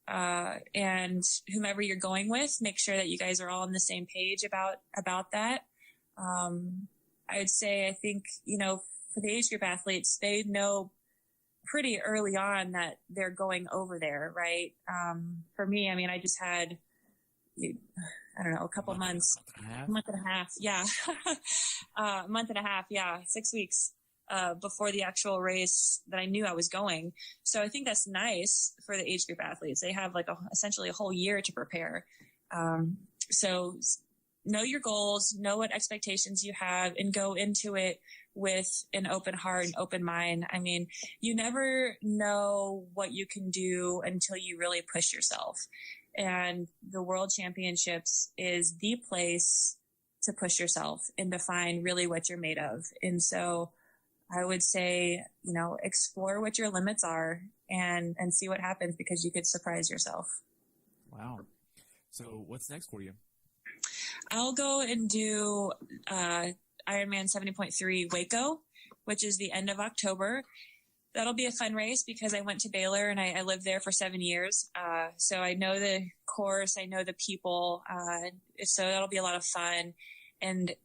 And whomever you're going with, make sure that you guys are all on the same page about that. I would say, I think, for the age group athletes, they know pretty early on that they're going over there, right? For me, I mean, I just had, I don't know, a couple months, month and a half. Yeah. Month and a half. Yeah. 6 weeks, before the actual race that I knew I was going. So I think that's nice for the age group athletes. They have essentially a whole year to prepare. So know your goals, know what expectations you have, and go into it with an open heart and open mind. I mean, you never know what you can do until you really push yourself. And the World Championships is the place to push yourself and define really what you're made of. And so I would say, explore what your limits are and see what happens, because you could surprise yourself. Wow. So what's next for you? I'll go and do Ironman 70.3 Waco, which is the end of October. That'll be a fun race because I went to Baylor and I lived there for 7 years. So I know the course, I know the people. So that'll be a lot of fun. And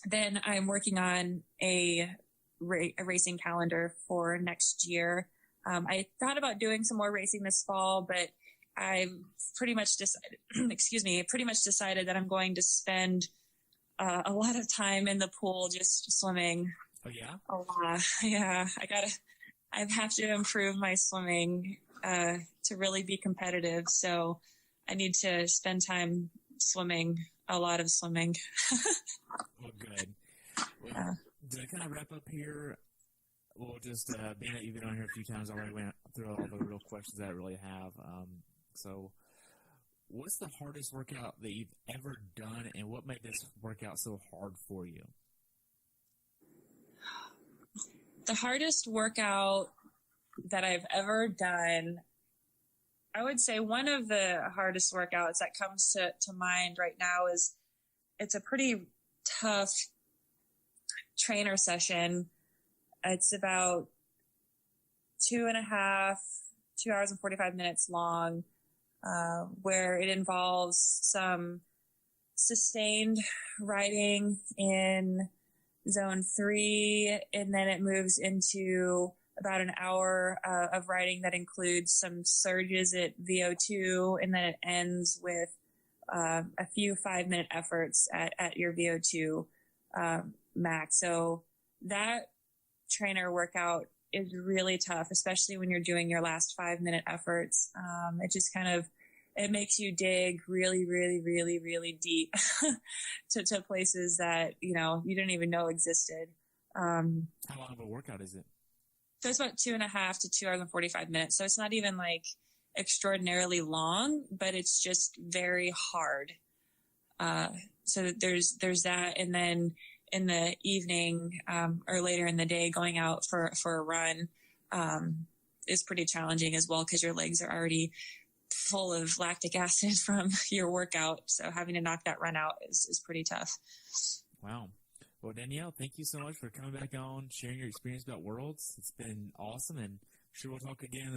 then I'm working on a racing calendar for next year. I thought about doing some more racing this fall, but I've pretty much decided, decided that I'm going to spend a lot of time in the pool just swimming. Oh, yeah? A lot. Yeah. I have to improve my swimming to really be competitive. So I need to spend time swimming, a lot of swimming. Well, good. Well, to kind of wrap up here, we'll just, being that you've been on here a few times already, went through all the real questions that I really have. So what's the hardest workout that you've ever done, and what made this workout so hard for you? The hardest workout that I've ever done, I would say one of the hardest workouts that comes to mind right now is, it's a pretty tough trainer session. It's about 2 hours and 45 minutes long, where it involves some sustained riding in zone 3, and then it moves into about an hour of riding that includes some surges at VO2, and then it ends with a few 5-minute efforts at your VO2 max. So that trainer workout is really tough, especially when you're doing your last 5-minute efforts. It just it makes you dig really, really, really, really deep to places that, you didn't even know existed. How long of a workout is it? So it's about 2.5 to 2 hours and 45 minutes. So it's not even extraordinarily long, but it's just very hard. So there's that. And then in the evening, or later in the day, going out for a run, is pretty challenging as well, because your legs are already full of lactic acid from your workout. So having to knock that run out is pretty tough. Wow. Well, Danielle, thank you so much for coming back on, sharing your experience about Worlds. It's been awesome, and I'm sure we'll talk again in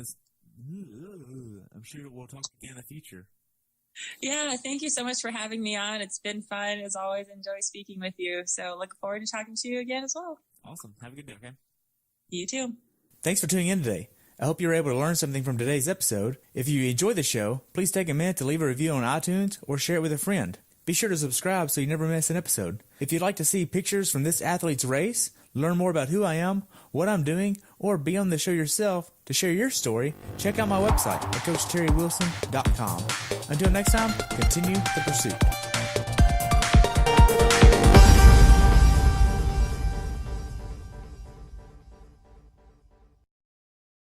the future. Yeah, thank you so much for having me on. It's been fun. As always, enjoy speaking with you. So look forward to talking to you again as well. Awesome. Have a good day, okay? You too. Thanks for tuning in today. I hope you were able to learn something from today's episode. If you enjoyed the show, please take a minute to leave a review on iTunes or share it with a friend. Be sure to subscribe so you never miss an episode. If you'd like to see pictures from this athlete's race, learn more about who I am, what I'm doing, or be on the show yourself to share your story, check out my website at CoachTerryWilson.com. Until next time, continue the pursuit.